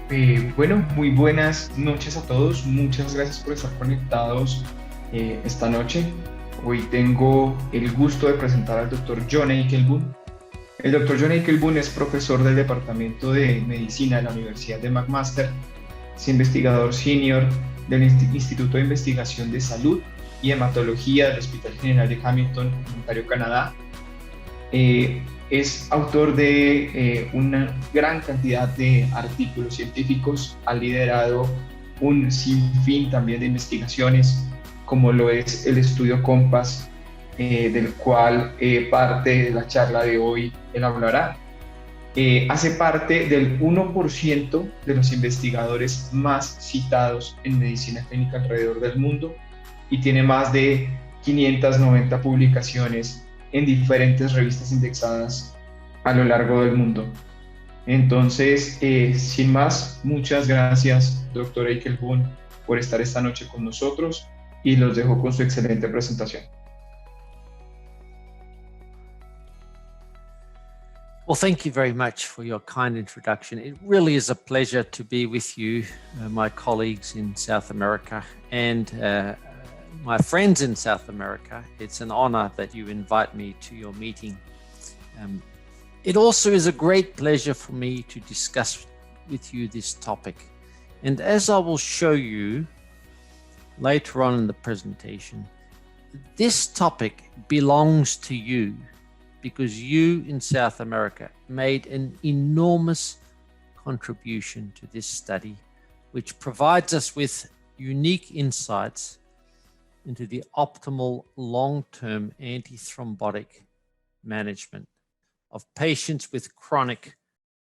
Bueno, muy buenas noches a todos. Muchas gracias por estar conectados esta noche. Hoy tengo el gusto de presentar al doctor John Eichelboom. El doctor John Eichelboom es profesor del Departamento de Medicina de la Universidad de McMaster, es investigador senior del Instituto de Investigación de Salud y Hematología del Hospital General de Hamilton, en Ontario, Canadá. Es autor de una gran cantidad de artículos científicos, ha liderado un sinfín también de investigaciones, como lo es el estudio COMPAS, del cual parte de la charla de hoy él hablará. Hace parte del 1% de los investigadores más citados en medicina clínica alrededor del mundo y tiene más de 590 publicaciones en diferentes revistas indexadas a lo largo del mundo. Entonces, sin más, muchas gracias, doctor Eichelboom, por estar esta noche con nosotros y los dejo con su excelente presentación. Well, thank you very much for your kind introduction. It really is a pleasure to be with you, my colleagues in South America and my friends in South America. It's an honor that you invite me to your meeting. It also is a great pleasure for me to discuss with you this topic. And as I will show you later on in the presentation, this topic belongs to you because you in South America made an enormous contribution to this study, which provides us with unique insights into the optimal long-term antithrombotic management of patients with chronic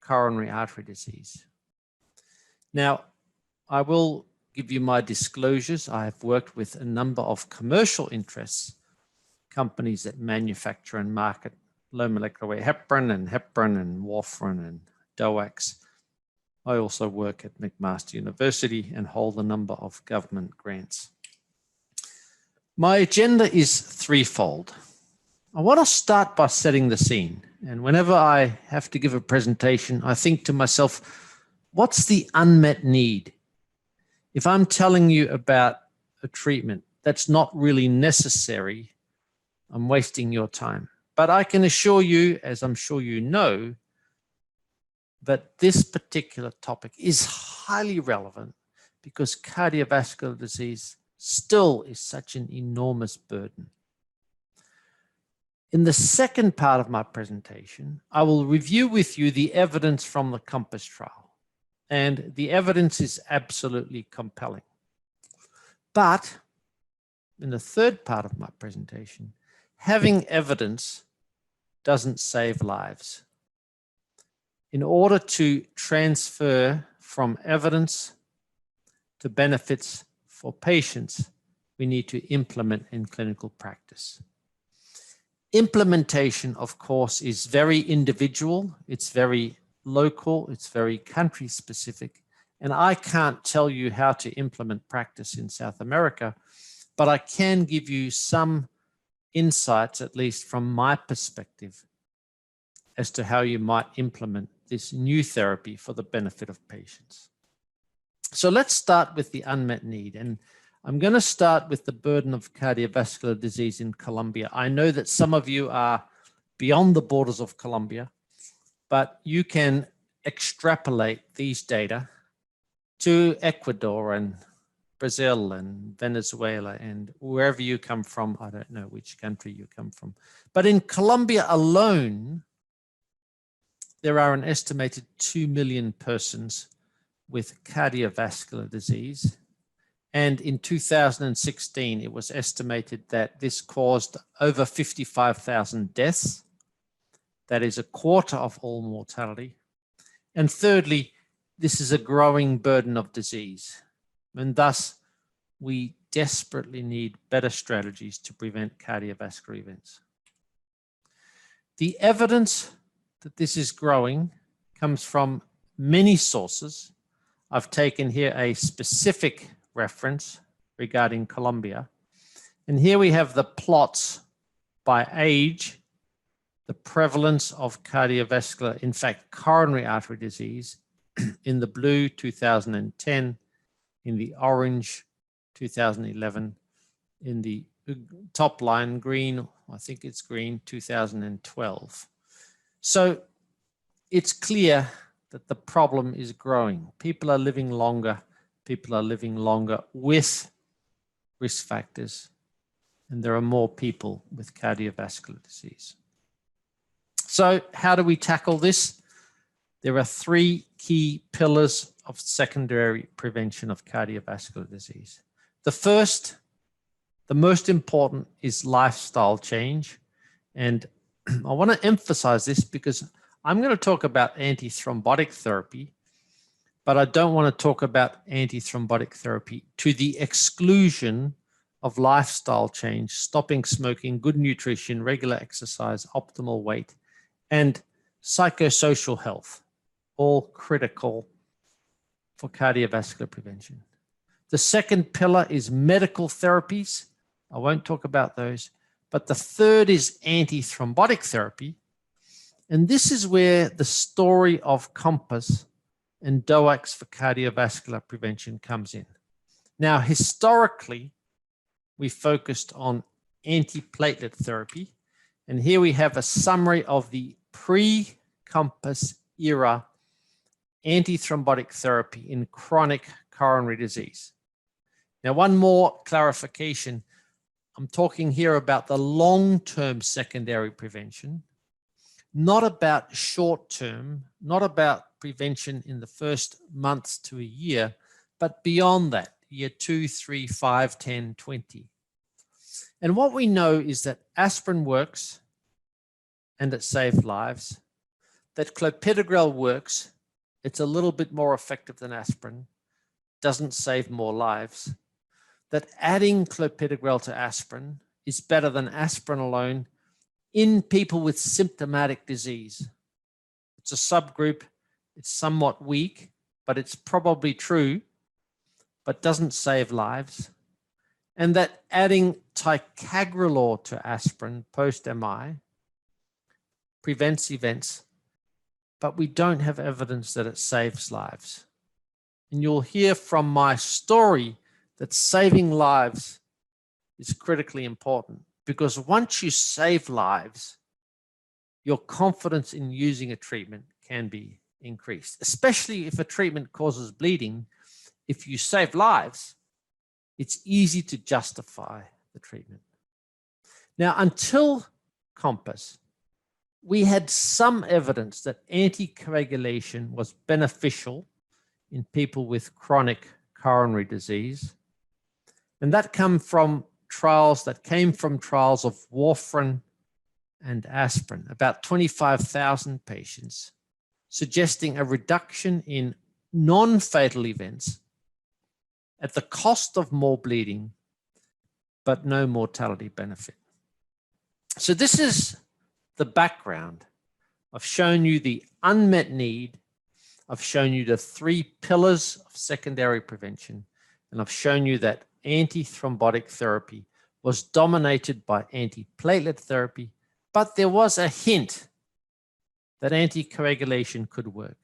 coronary artery disease. Now, I will give you my disclosures. I have worked with a number of commercial interests, companies that manufacture and market low molecular weight heparin and warfarin and DOACs. I also work at McMaster University and hold a number of government grants. My agenda is threefold. I want to start by setting the scene. And whenever I have to give a presentation, I think to myself, what's the unmet need? If I'm telling you about a treatment that's not really necessary, I'm wasting your time. But I can assure you, as I'm sure you know, that this particular topic is highly relevant because cardiovascular disease still is such an enormous burden. In the second part of my presentation, I will review with you the evidence from the COMPASS trial. And the evidence is absolutely compelling. But in the third part of my presentation, having evidence doesn't save lives. In order to transfer from evidence to benefits for patients, we need to implement in clinical practice. Implementation, of course, is very individual. It's very local. It's very country specific. And I can't tell you how to implement practice in South America, but I can give you some insights, at least from my perspective, as to how you might implement this new therapy for the benefit of patients. So let's start with the unmet need. And I'm going to start with the burden of cardiovascular disease in Colombia. I know that some of you are beyond the borders of Colombia, but you can extrapolate these data to Ecuador and Brazil and Venezuela and wherever you come from. I don't know which country you come from. But in Colombia alone, there are an estimated 2 million persons with cardiovascular disease. And in 2016, it was estimated that this caused over 55,000 deaths. That is a quarter of all mortality. And thirdly, this is a growing burden of disease. And thus, we desperately need better strategies to prevent cardiovascular events. The evidence that this is growing comes from many sources. I've taken here a specific reference regarding Colombia. And here we have the plots by age, the prevalence of cardiovascular, in fact, coronary artery disease in the blue, 2010, in the orange, 2011, in the top line, green, I think it's green, 2012. So it's clear that the problem is growing. People are living longer. People are living longer with risk factors, and there are more people with cardiovascular disease. So how do we tackle this? There are three key pillars of secondary prevention of cardiovascular disease. The first, the most important, is lifestyle change. And I want to emphasize this because I'm going to talk about antithrombotic therapy, but I don't want to talk about antithrombotic therapy to the exclusion of lifestyle change, stopping smoking, good nutrition, regular exercise, optimal weight, and psychosocial health, all critical for cardiovascular prevention. The second pillar is medical therapies. I won't talk about those. But the third is antithrombotic therapy. And this is where the story of COMPASS and DOACs for cardiovascular prevention comes in. Now, historically, we focused on antiplatelet therapy. And here we have a summary of the pre-COMPASS era antithrombotic therapy in chronic coronary disease. Now, one more clarification. I'm talking here about the long-term secondary prevention, not about short-term, not about prevention in the first months to a year, but beyond that, year 2, 3, 5, 10, 20. And what we know is that aspirin works and it saved lives, that clopidogrel works, it's a little bit more effective than aspirin, doesn't save more lives, that adding clopidogrel to aspirin is better than aspirin alone in people with symptomatic disease. It's a subgroup, it's somewhat weak, but it's probably true, but doesn't save lives. And that adding ticagrelor to aspirin post-MI prevents events, but we don't have evidence that it saves lives. And you'll hear from my story that saving lives is critically important, because once you save lives, your confidence in using a treatment can be increased, especially if a treatment causes bleeding. If you save lives, it's easy to justify the treatment. Now, until COMPASS, we had some evidence that anticoagulation was beneficial in people with chronic coronary disease. And that came from trials of warfarin and aspirin, about 25,000 patients, suggesting a reduction in non-fatal events at the cost of more bleeding, but no mortality benefit. So this is the background. I've shown you the unmet need. I've shown you the three pillars of secondary prevention, and I've shown you that antithrombotic therapy was dominated by antiplatelet therapy, but there was a hint that anticoagulation could work.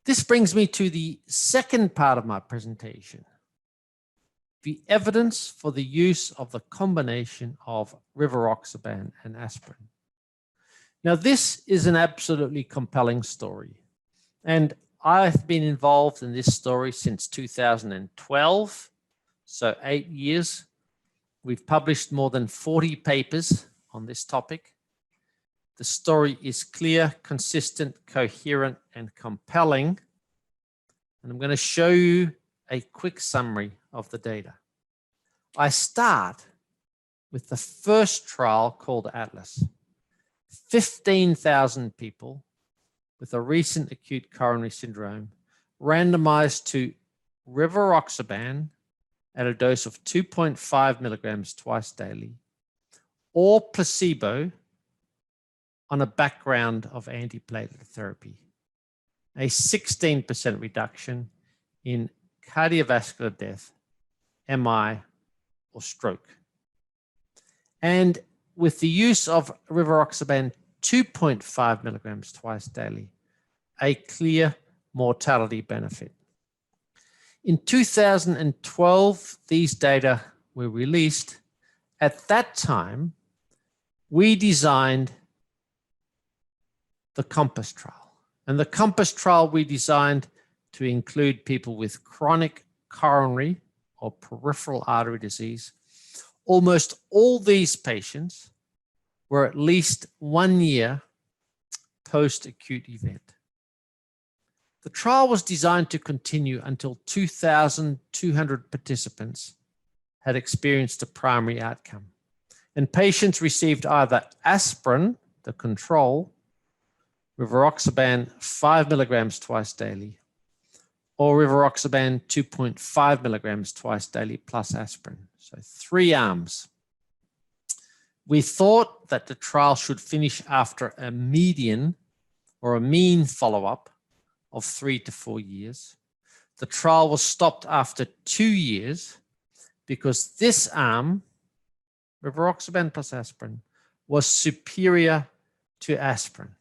This brings me to the second part of my presentation, the evidence for the use of the combination of rivaroxaban and aspirin. Now, this is an absolutely compelling story, and I've been involved in this story since 2012, so 8 years. We've published more than 40 papers on this topic. The story is clear, consistent, coherent, and compelling. And I'm going to show you a quick summary of the data. I start with the first trial called ATLAS. 15,000 people with a recent acute coronary syndrome randomized to rivaroxaban at a dose of 2.5 milligrams twice daily, or placebo on a background of antiplatelet therapy. A 16% reduction in cardiovascular death, MI, or stroke. And with the use of rivaroxaban 2.5 milligrams twice daily, a clear mortality benefit. In 2012, these data were released. At that time, we designed the COMPASS trial. And the COMPASS trial we designed to include people with chronic coronary or peripheral artery disease. Almost all these patients were at least 1 year post-acute event. The trial was designed to continue until 2,200 participants had experienced a primary outcome. And patients received either aspirin, the control, rivaroxaban 5 milligrams twice daily, or rivaroxaban 2.5 milligrams twice daily plus aspirin. So 3 arms. We thought that the trial should finish after a median or a mean follow-up of 3 to 4 years. The trial was stopped after 2 years because this arm, rivaroxaban plus aspirin, was superior to aspirin.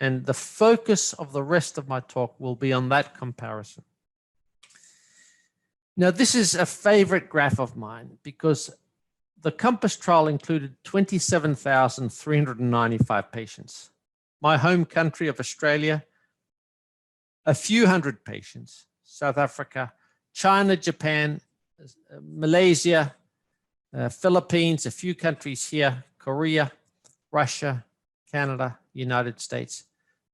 And the focus of the rest of my talk will be on that comparison. Now, this is a favorite graph of mine because the COMPASS trial included 27,395 patients. My home country of Australia, a few hundred patients. South Africa, China, Japan, Malaysia, Philippines, a few countries here, Korea, Russia, Canada, United States.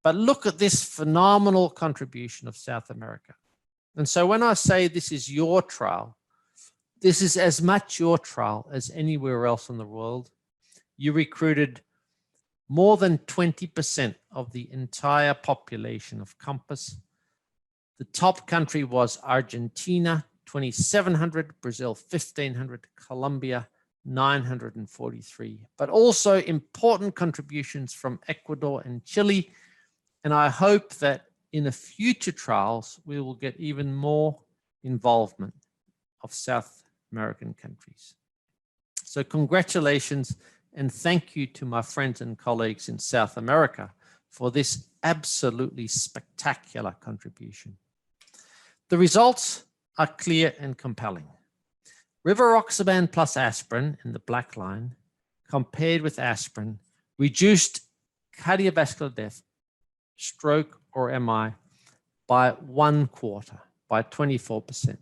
But look at this phenomenal contribution of South America. And so when I say this is your trial, this is as much your trial as anywhere else in the world. You recruited more than 20% of the entire population of COMPASS. The top country was Argentina, 2,700, Brazil, 1,500, Colombia, 943, but also important contributions from Ecuador and Chile. And I hope that in the future trials, we will get even more involvement of South American countries. So congratulations and thank you to my friends and colleagues in South America for this absolutely spectacular contribution. The results are clear and compelling. Rivaroxaban plus aspirin in the black line compared with aspirin reduced cardiovascular death, stroke or MI by 1/4, by 24%.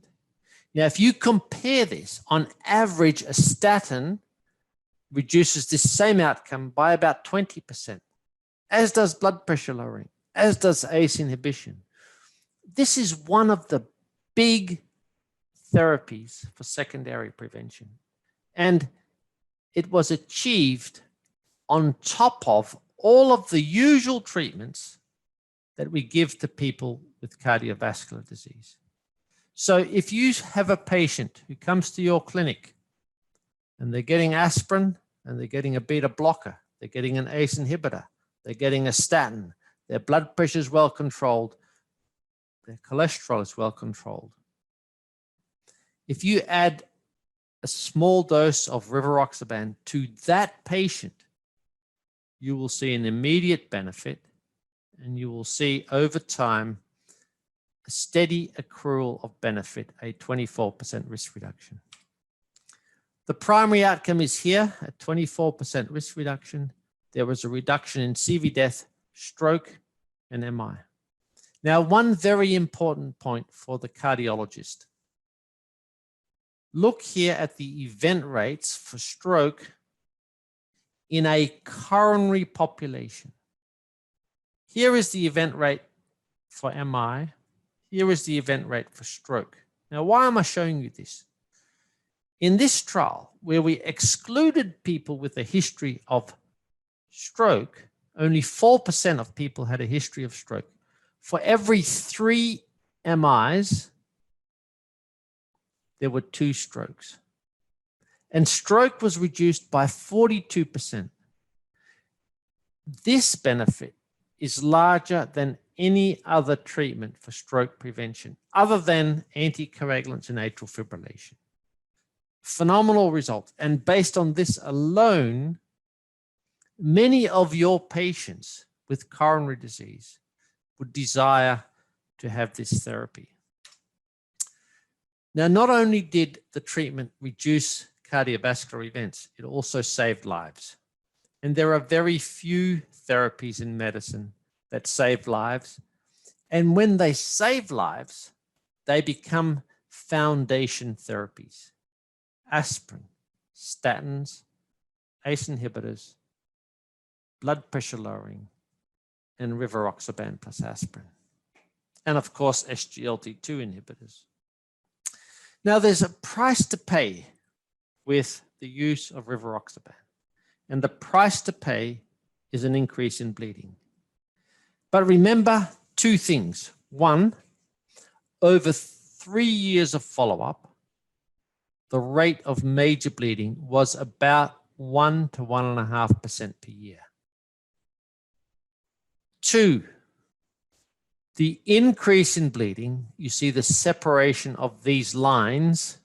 Now, if you compare this, on average, a statin reduces this same outcome by about 20%, as does blood pressure lowering, as does ACE inhibition. This is one of the big therapies for secondary prevention. And it was achieved on top of all of the usual treatments that we give to people with cardiovascular disease. So if you have a patient who comes to your clinic and they're getting aspirin and they're getting a beta blocker, they're getting an ACE inhibitor, they're getting a statin, their blood pressure is well controlled, their cholesterol is well controlled. If you add a small dose of rivaroxaban to that patient, you will see an immediate benefit, and you will see over time a steady accrual of benefit, a 24% risk reduction. The primary outcome is here, a 24% risk reduction. There was a reduction in CV death, stroke, and MI. Now, one very important point for the cardiologist. Look here at the event rates for stroke in a coronary population. Here is the event rate for MI. Here is the event rate for stroke. Now, why am I showing you this? In this trial, where we excluded people with a history of stroke, only 4% of people had a history of stroke. For every 3 MIs, there were 2 strokes. And stroke was reduced by 42%. This benefit is larger than any other treatment for stroke prevention, other than anticoagulants and atrial fibrillation. Phenomenal result. And based on this alone, many of your patients with coronary disease would desire to have this therapy. Now, not only did the treatment reduce cardiovascular events, it also saved lives. And there are very few therapies in medicine that save lives. And when they save lives, they become foundation therapies. Aspirin, statins, ACE inhibitors, blood pressure lowering, and rivaroxaban plus aspirin. And of course, SGLT2 inhibitors. Now, there's a price to pay with the use of rivaroxaban. And the price to pay is an increase in bleeding. But remember two things. One, over 3 years of follow-up, the rate of major bleeding was about 1 to 1.5% per year. Two, the increase in bleeding, you see the separation of these lines,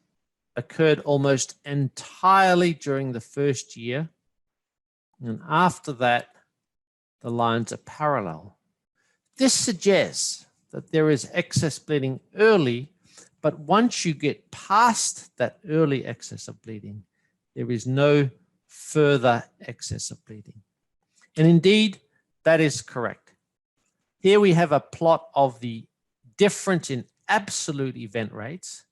occurred almost entirely during the first year. And after that, the lines are parallel. This suggests that there is excess bleeding early, but once you get past that early excess of bleeding, there is no further excess of bleeding. And indeed, that is correct. Here we have a plot of the difference in absolute event rates,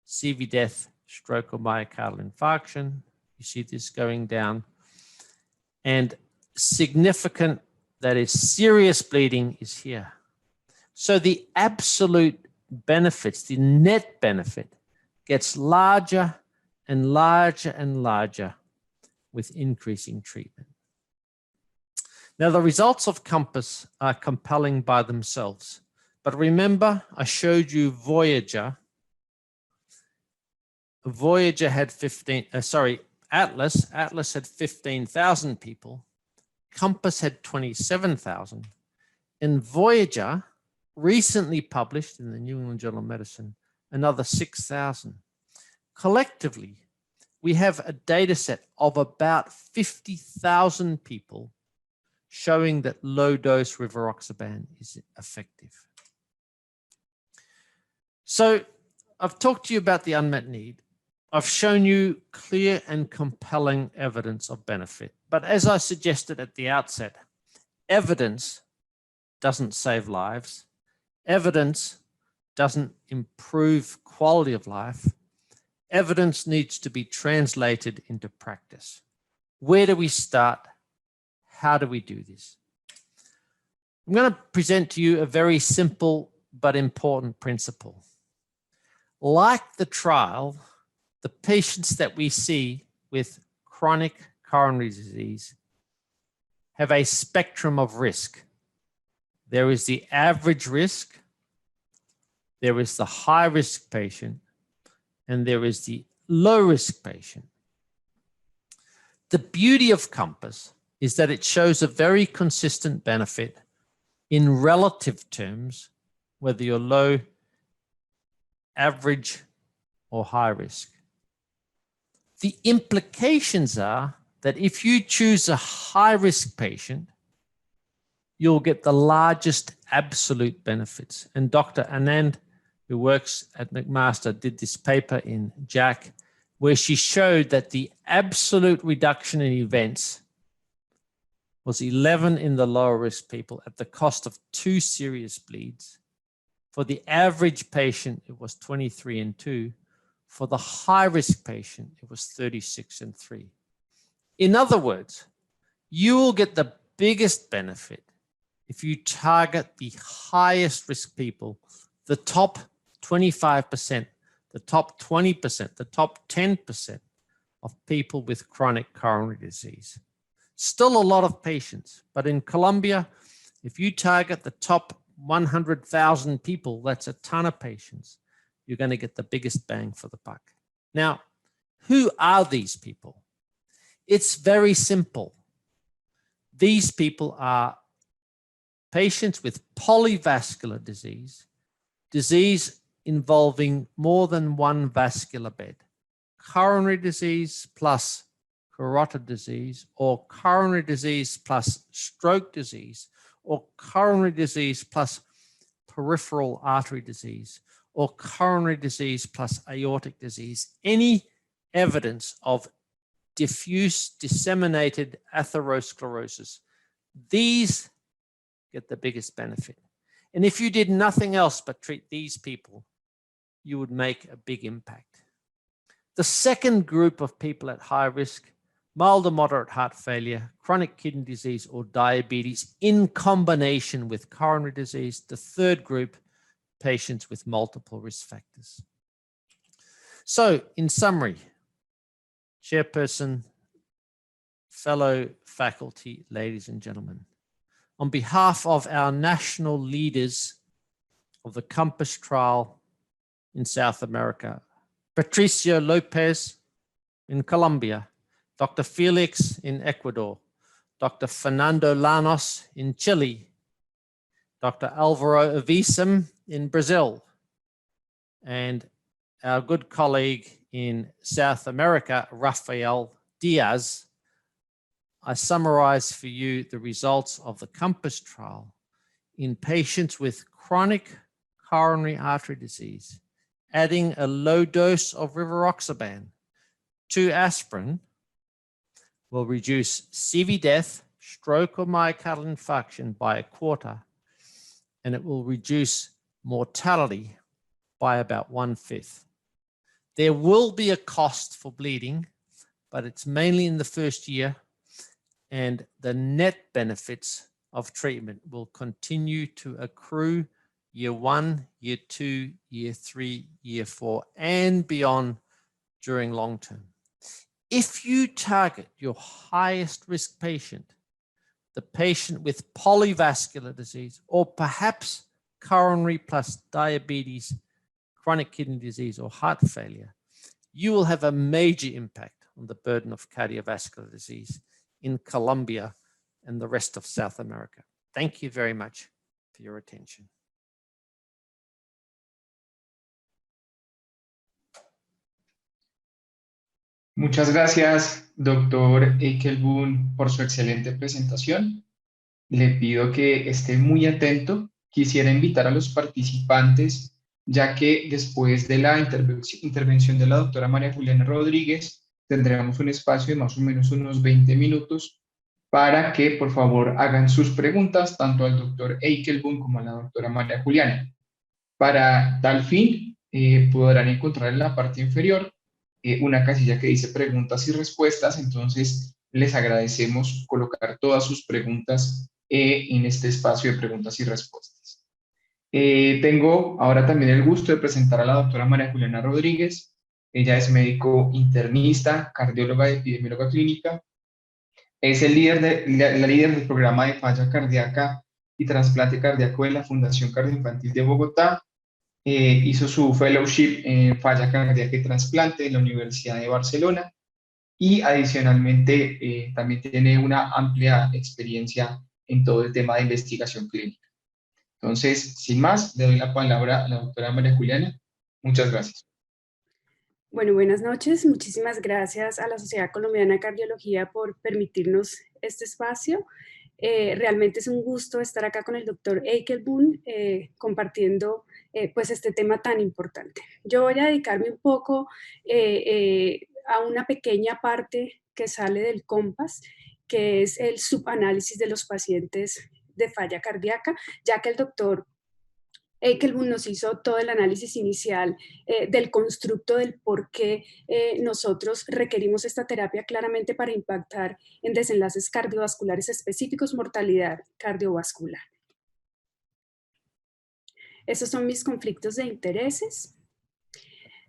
CV death, stroke, or myocardial infarction. You see this going down. And significant, that is serious bleeding, is here. So the absolute benefits, the net benefit, gets larger and larger and larger with increasing treatment. Now, the results of COMPASS are compelling by themselves. But remember, I showed you Voyager. Voyager had Atlas. Atlas had 15,000 people. COMPASS had 27,000. And Voyager recently published in the New England Journal of Medicine another 6,000. Collectively, we have a data set of about 50,000 people showing that low-dose rivaroxaban is effective. So I've talked to you about the unmet need. I've shown you clear and compelling evidence of benefit. But as I suggested at the outset, evidence doesn't save lives. Evidence doesn't improve quality of life. Evidence needs to be translated into practice. Where do we start? How do we do this? I'm going to present to you a very simple but important principle. Like the trial, the patients that we see with chronic coronary disease have a spectrum of risk. There is the average risk, there is the high-risk patient, and there is the low-risk patient. The beauty of COMPASS is that it shows a very consistent benefit in relative terms, whether you're low, average, or high risk. The implications are that if you choose a high-risk patient, you'll get the largest absolute benefits. And Dr. Anand, who works at McMaster, did this paper in JACC, where she showed that the absolute reduction in events was 11 in the lower risk people at the cost of 2 serious bleeds. For the average patient, it was 23 and 2. For the high-risk patient, it was 36 and 3. In other words, you will get the biggest benefit if you target the highest risk people, the top 25%, the top 20%, the top 10% of people with chronic coronary disease. Still a lot of patients, but in Colombia, if you target the top 100,000 people, that's a ton of patients, you're going to get the biggest bang for the buck. Now, who are these people? It's very simple. These people are patients with polyvascular disease, disease involving more than one vascular bed, coronary disease plus carotid disease, or coronary disease plus stroke disease, or coronary disease plus peripheral artery disease, or coronary disease plus aortic disease, any evidence of diffuse disseminated atherosclerosis, these get the biggest benefit. And if you did nothing else but treat these people, you would make a big impact. The second group of people at high risk, mild or moderate heart failure, chronic kidney disease, or diabetes in combination with coronary disease. The third group, patients with multiple risk factors. So, in summary, Chairperson, fellow faculty, ladies and gentlemen, on behalf of our national leaders of the COMPASS trial in South America, Patricio Lopez in Colombia, Dr. Felix in Ecuador, Dr. Fernando Llanos in Chile, Dr. Alvaro Avisam in Brazil, and our good colleague in South America, Rafael Diaz, I summarize for you the results of the COMPASS trial in patients with chronic coronary artery disease. Adding a low dose of rivaroxaban to aspirin will reduce CV death, stroke, or myocardial infarction by 1/4, and it will reduce mortality by about 1/5. There will be a cost for bleeding, but it's mainly in the first year, and the net benefits of treatment will continue to accrue year 1, year 2, year 3, year 4, and beyond during long term. If you target your highest risk patient, the patient with polyvascular disease, or perhaps coronary plus diabetes, chronic kidney disease, or heart failure, you will have a major impact on the burden of cardiovascular disease in Colombia and the rest of South America. Thank you very much for your attention. Muchas gracias, doctor Eichelboom, por su excelente presentación. Le pido que esté muy atento. Quisiera invitar a los participantes, ya que después de la intervención de la doctora María Juliana Rodríguez, tendremos un espacio de más o menos unos 20 minutos para que, por favor, hagan sus preguntas tanto al doctor Eichelboom como a la doctora María Juliana. Para tal fin, podrán encontrar en la parte inferior una casilla que dice preguntas y respuestas, entonces les agradecemos colocar todas sus preguntas en este espacio de preguntas y respuestas. Tengo ahora también el gusto de presentar a la doctora María Juliana Rodríguez. Ella es médico internista, cardióloga y epidemióloga clínica. Es la líder del programa de falla cardíaca y trasplante cardíaco de la Fundación Cardioinfantil de Bogotá. Hizo su fellowship en falla cardíaca y trasplante en la Universidad de Barcelona y adicionalmente también tiene una amplia experiencia en todo el tema de investigación clínica. Entonces, sin más, le doy la palabra a la doctora María Juliana. Muchas gracias. Bueno, buenas noches. Muchísimas gracias a la Sociedad Colombiana de Cardiología por permitirnos este espacio. Realmente es un gusto estar acá con el doctor Eichelboom compartiendo pues este tema tan importante. Yo voy a dedicarme un poco a una pequeña parte que sale del COMPASS, que es el subanálisis de los pacientes de falla cardíaca, ya que el doctor Eichelboom nos hizo todo el análisis inicial del constructo del por qué nosotros requerimos esta terapia claramente para impactar en desenlaces cardiovasculares específicos, mortalidad cardiovascular. Esos son mis conflictos de intereses.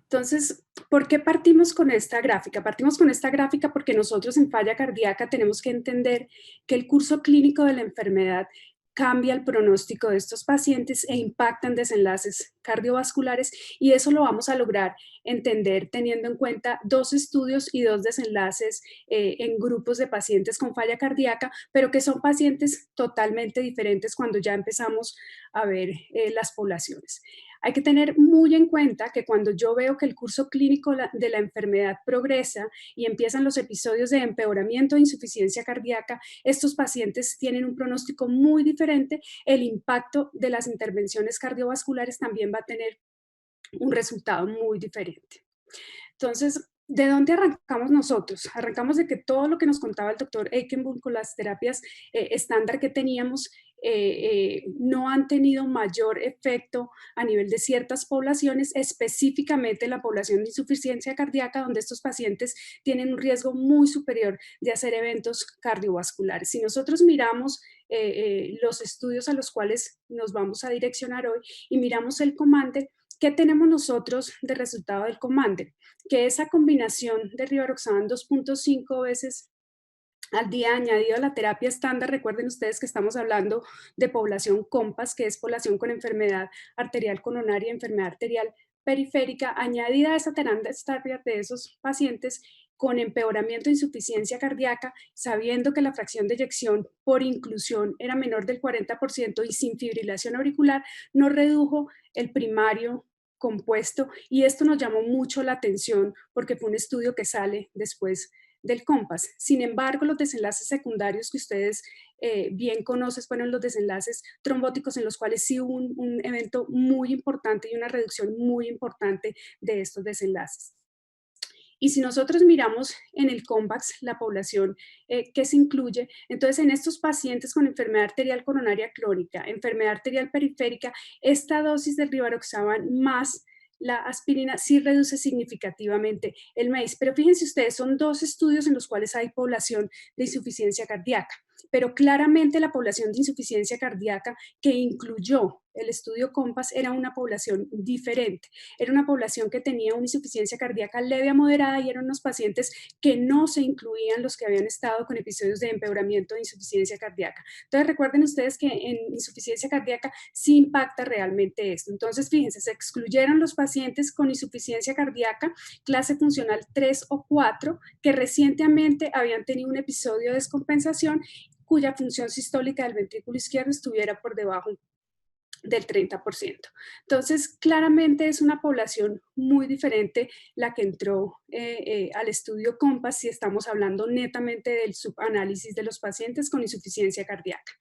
Entonces, ¿por qué partimos con esta gráfica? Partimos con esta gráfica porque nosotros en falla cardíaca tenemos que entender que el curso clínico de la enfermedad cambia el pronóstico de estos pacientes e impactan desenlaces cardiovasculares, y eso lo vamos a lograr entender teniendo en cuenta 2 estudios y 2 desenlaces en grupos de pacientes con falla cardíaca, pero que son pacientes totalmente diferentes cuando ya empezamos a ver las poblaciones. Hay que tener muy en cuenta que cuando yo veo que el curso clínico de la enfermedad progresa y empiezan los episodios de empeoramiento e insuficiencia cardíaca, estos pacientes tienen un pronóstico muy diferente. El impacto de las intervenciones cardiovasculares también va a tener un resultado muy diferente. Entonces, ¿de dónde arrancamos nosotros? Arrancamos de que todo lo que nos contaba el doctor Eichenbaum con las terapias estándar que teníamos no han tenido mayor efecto a nivel de ciertas poblaciones, específicamente la población de insuficiencia cardíaca, donde estos pacientes tienen un riesgo muy superior de hacer eventos cardiovasculares. Si nosotros miramos los estudios a los cuales nos vamos a direccionar hoy y miramos el COMANDE, ¿qué tenemos nosotros de resultado del COMANDE? Que esa combinación de rivaroxaban 2.5 veces al día añadido a la terapia estándar, recuerden ustedes que estamos hablando de población COMPAS, que es población con enfermedad arterial coronaria, enfermedad arterial periférica, añadida a esa terapia de esos pacientes con empeoramiento de insuficiencia cardíaca, sabiendo que la fracción de eyección por inclusión era menor del 40% y sin fibrilación auricular, nos redujo el primario compuesto, y esto nos llamó mucho la atención porque fue un estudio que sale después del COMPAS. Sin embargo, los desenlaces secundarios que ustedes bien conocen fueron los desenlaces trombóticos, en los cuales sí hubo un evento muy importante y una reducción muy importante de estos desenlaces. Y si nosotros miramos en el COMVAX la población que se incluye, entonces en estos pacientes con enfermedad arterial coronaria crónica, enfermedad arterial periférica, esta dosis de rivaroxaban más la aspirina sí reduce significativamente el MACE. Pero fíjense ustedes, son dos estudios en los cuales hay población de insuficiencia cardíaca, pero claramente la población de insuficiencia cardíaca que incluyó el estudio COMPAS era una población diferente. Era una población que tenía una insuficiencia cardíaca leve a moderada y eran unos pacientes que no se incluían los que habían estado con episodios de empeoramiento de insuficiencia cardíaca. Entonces recuerden ustedes que en insuficiencia cardíaca sí impacta realmente esto. Entonces fíjense, se excluyeron los pacientes con insuficiencia cardíaca clase funcional 3 o 4 que recientemente habían tenido un episodio de descompensación cuya función sistólica del ventrículo izquierdo estuviera por debajo del 30%. Entonces, claramente es una población muy diferente la que entró al estudio COMPAS si estamos hablando netamente del subanálisis de los pacientes con insuficiencia cardíaca.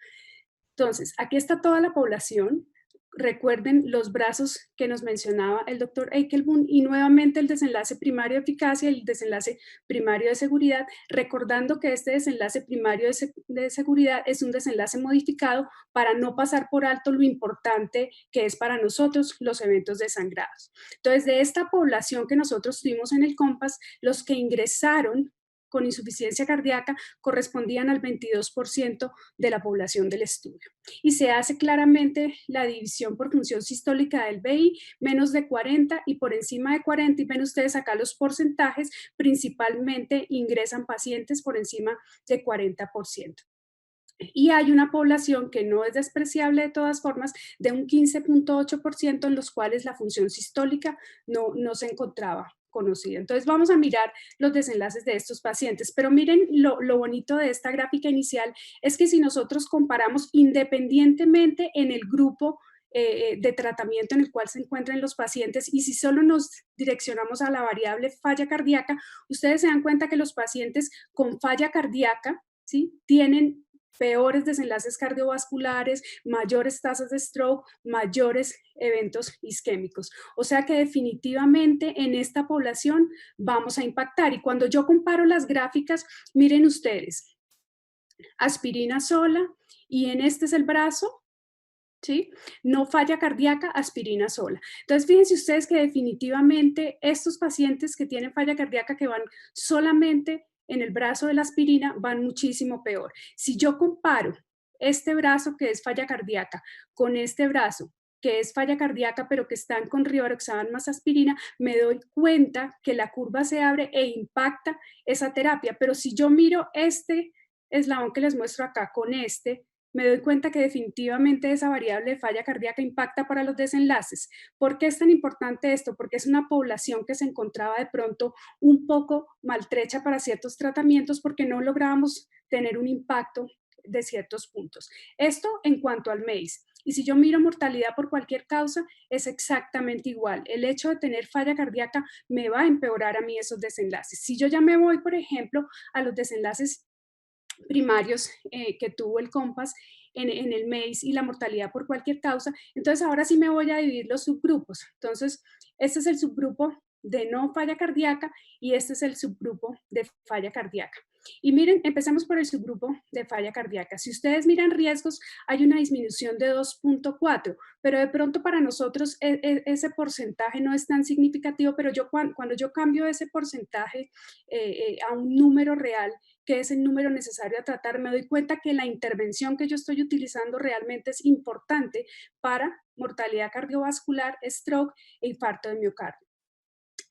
Entonces, aquí está toda la población. Recuerden los brazos que nos mencionaba el doctor Eichelbaum y nuevamente el desenlace primario de eficacia y el desenlace primario de seguridad, recordando que este desenlace primario de seguridad es un desenlace modificado para no pasar por alto lo importante que es para nosotros los eventos desangrados. Entonces, de esta población que nosotros tuvimos en el COMPAS, los que ingresaron con insuficiencia cardíaca correspondían al 22% de la población del estudio. Y se hace claramente la división por función sistólica del BI, menos de 40 y por encima de 40, y ven ustedes acá los porcentajes, principalmente ingresan pacientes por encima de 40%. Y hay una población que no es despreciable de todas formas, de un 15.8% en los cuales la función sistólica no se encontraba conocida. Entonces vamos a mirar los desenlaces de estos pacientes, pero miren lo bonito de esta gráfica inicial es que si nosotros comparamos independientemente en el grupo de tratamiento en el cual se encuentran los pacientes y si solo nos direccionamos a la variable falla cardíaca, ustedes se dan cuenta que los pacientes con falla cardíaca, ¿sí?, tienen peores desenlaces cardiovasculares, mayores tasas de stroke, mayores eventos isquémicos. O sea que definitivamente en esta población vamos a impactar. Y cuando yo comparo las gráficas, miren ustedes, aspirina sola y en este es el brazo, ¿sí? No falla cardíaca, aspirina sola. Entonces, fíjense ustedes que definitivamente estos pacientes que tienen falla cardíaca que van solamente en el brazo de la aspirina van muchísimo peor. Si yo comparo este brazo que es falla cardíaca con este brazo que es falla cardíaca pero que están con rivaroxaban más aspirina, me doy cuenta que la curva se abre e impacta esa terapia. Pero si yo miro este eslabón que les muestro acá con este, me doy cuenta que definitivamente esa variable de falla cardíaca impacta para los desenlaces. ¿Por qué es tan importante esto? Porque es una población que se encontraba de pronto un poco maltrecha para ciertos tratamientos porque no lográbamos tener un impacto de ciertos puntos. Esto en cuanto al MACE. Y si yo miro mortalidad por cualquier causa, es exactamente igual. El hecho de tener falla cardíaca me va a empeorar a mí esos desenlaces. Si yo ya me voy, por ejemplo, a los desenlaces primarios que tuvo el COMPAS en el MEIS y la mortalidad por cualquier causa, entonces ahora sí me voy a dividir los subgrupos. Entonces, este es el subgrupo de no falla cardíaca y este es el subgrupo de falla cardíaca. Y miren, empecemos por el subgrupo de falla cardíaca. Si ustedes miran riesgos, hay una disminución de 2.4, pero de pronto para nosotros ese porcentaje no es tan significativo, pero cuando yo cambio ese porcentaje a un número real, que es el número necesario a tratar, me doy cuenta que la intervención que yo estoy utilizando realmente es importante para mortalidad cardiovascular, stroke e infarto de miocardio.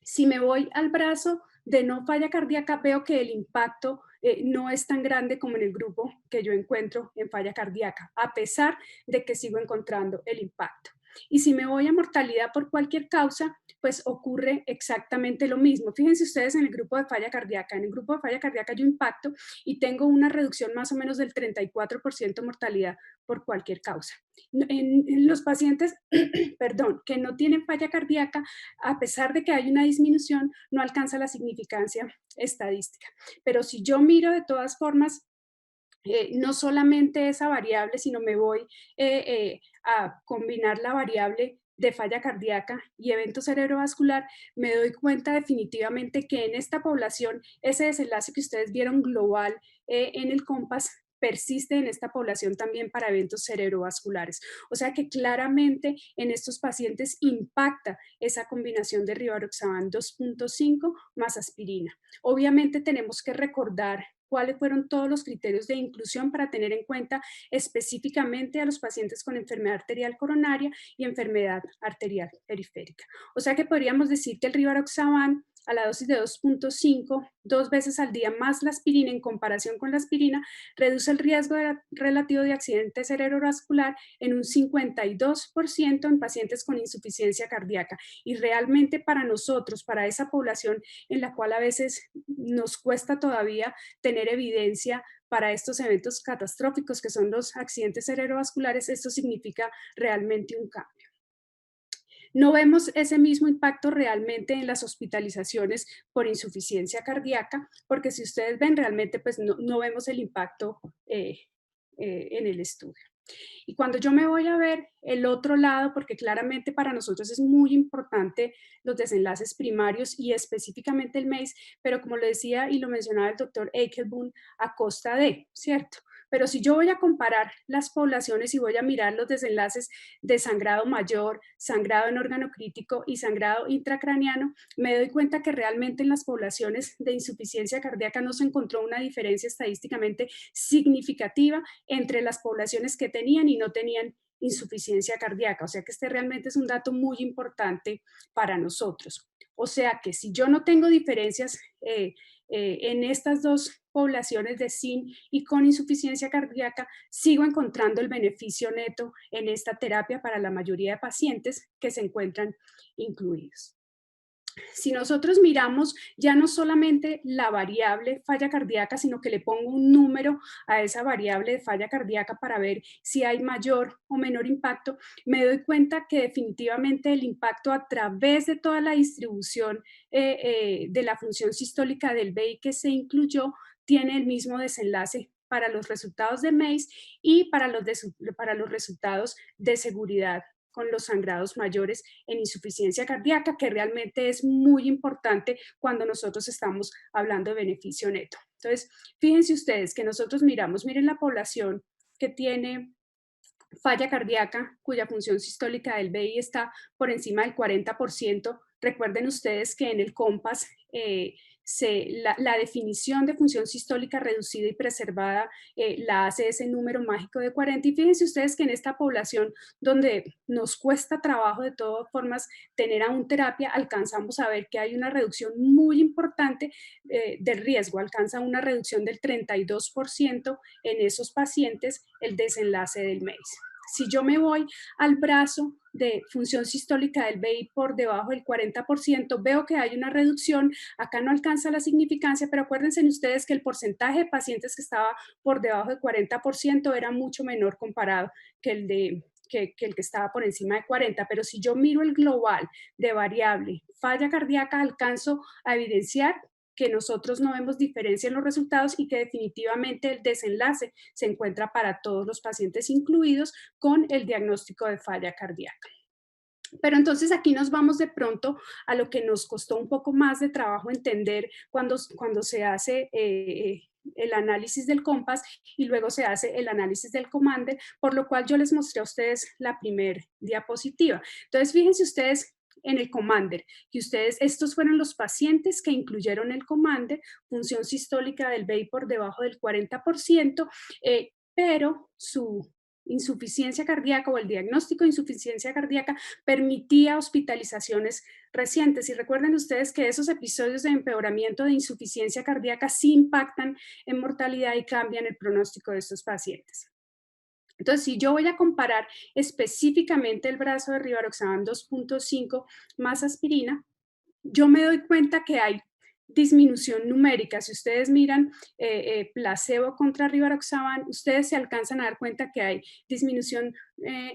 Si me voy al brazo de no falla cardíaca, veo que el impacto no es tan grande como en el grupo que yo encuentro en falla cardíaca, a pesar de que sigo encontrando el impacto. Y si me voy a mortalidad por cualquier causa, pues ocurre exactamente lo mismo. Fíjense ustedes en el grupo de falla cardíaca. En el grupo de falla cardíaca yo impacto y tengo una reducción más o menos del 34% de mortalidad por cualquier causa. En los pacientes, perdón, que no tienen falla cardíaca, a pesar de que hay una disminución, no alcanza la significancia estadística. Pero si yo miro de todas formas, no solamente esa variable, sino me voy a combinar la variable de falla cardíaca y evento cerebrovascular, me doy cuenta definitivamente que en esta población ese desenlace que ustedes vieron global en el COMPAS persiste en esta población también para eventos cerebrovasculares. O sea que claramente en estos pacientes impacta esa combinación de rivaroxaban 2.5 más aspirina. Obviamente tenemos que recordar cuáles fueron todos los criterios de inclusión para tener en cuenta específicamente a los pacientes con enfermedad arterial coronaria y enfermedad arterial periférica. O sea que podríamos decir que el rivaroxaban a la dosis de 2.5, 2 veces al día más la aspirina en comparación con la aspirina, reduce el riesgo relativo de accidente cerebrovascular en un 52% en pacientes con insuficiencia cardíaca. Y realmente para nosotros, para esa población en la cual a veces nos cuesta todavía tener evidencia para estos eventos catastróficos que son los accidentes cerebrovasculares, esto significa realmente un cambio. No vemos ese mismo impacto realmente en las hospitalizaciones por insuficiencia cardíaca, porque si ustedes ven realmente pues no vemos el impacto en el estudio. Y cuando yo me voy a ver el otro lado, porque claramente para nosotros es muy importante los desenlaces primarios y específicamente el MEIS, pero como lo decía y lo mencionaba el doctor Eichelboom, a costa de, ¿cierto? Pero si yo voy a comparar las poblaciones y voy a mirar los desenlaces de sangrado mayor, sangrado en órgano crítico y sangrado intracraniano, me doy cuenta que realmente en las poblaciones de insuficiencia cardíaca no se encontró una diferencia estadísticamente significativa entre las poblaciones que tenían y no tenían insuficiencia cardíaca. O sea que este realmente es un dato muy importante para nosotros. O sea que si yo no tengo diferencias en estas dos poblaciones de SIN y con insuficiencia cardíaca, sigo encontrando el beneficio neto en esta terapia para la mayoría de pacientes que se encuentran incluidos. Si nosotros miramos ya no solamente la variable falla cardíaca, sino que le pongo un número a esa variable de falla cardíaca para ver si hay mayor o menor impacto, me doy cuenta que definitivamente el impacto a través de toda la distribución de la función sistólica del BI que se incluyó tiene el mismo desenlace para los resultados de MEIS y para los resultados de seguridad con los sangrados mayores en insuficiencia cardíaca, que realmente es muy importante cuando nosotros estamos hablando de beneficio neto. Entonces, fíjense ustedes que nosotros miren la población que tiene falla cardíaca, cuya función sistólica del BI está por encima del 40%. Recuerden ustedes que en el COMPAS la definición de función sistólica reducida y preservada la hace ese número mágico de 40. Y fíjense ustedes que en esta población donde nos cuesta trabajo de todas formas tener aún terapia, alcanzamos a ver que hay una reducción muy importante del riesgo, alcanza una reducción del 32% en esos pacientes el desenlace del MEIS. Si yo me voy al brazo de función sistólica del BI por debajo del 40%, veo que hay una reducción, acá no alcanza la significancia, pero acuérdense ustedes que el porcentaje de pacientes que estaba por debajo del 40% era mucho menor comparado que el de que el que estaba por encima de 40, pero si yo miro el global de variable falla cardíaca, alcanzo a evidenciar que nosotros no vemos diferencia en los resultados y que definitivamente el desenlace se encuentra para todos los pacientes incluidos con el diagnóstico de falla cardíaca. Pero entonces aquí nos vamos de pronto a lo que nos costó un poco más de trabajo entender cuando se hace el análisis del COMPASS y luego se hace el análisis del Commander, por lo cual yo les mostré a ustedes la primera diapositiva. Entonces, fíjense ustedes en el Commander, que estos fueron los pacientes que incluyeron el Commander, función sistólica del BEI por debajo del 40%, pero su insuficiencia cardíaca o el diagnóstico de insuficiencia cardíaca permitía hospitalizaciones recientes. Y recuerden ustedes que esos episodios de empeoramiento de insuficiencia cardíaca sí impactan en mortalidad y cambian el pronóstico de estos pacientes. Entonces, si yo voy a comparar específicamente el brazo de Rivaroxaban 2.5 más aspirina, yo me doy cuenta que hay disminución numérica. Si ustedes miran placebo contra Rivaroxaban, ustedes se alcanzan a dar cuenta que hay disminución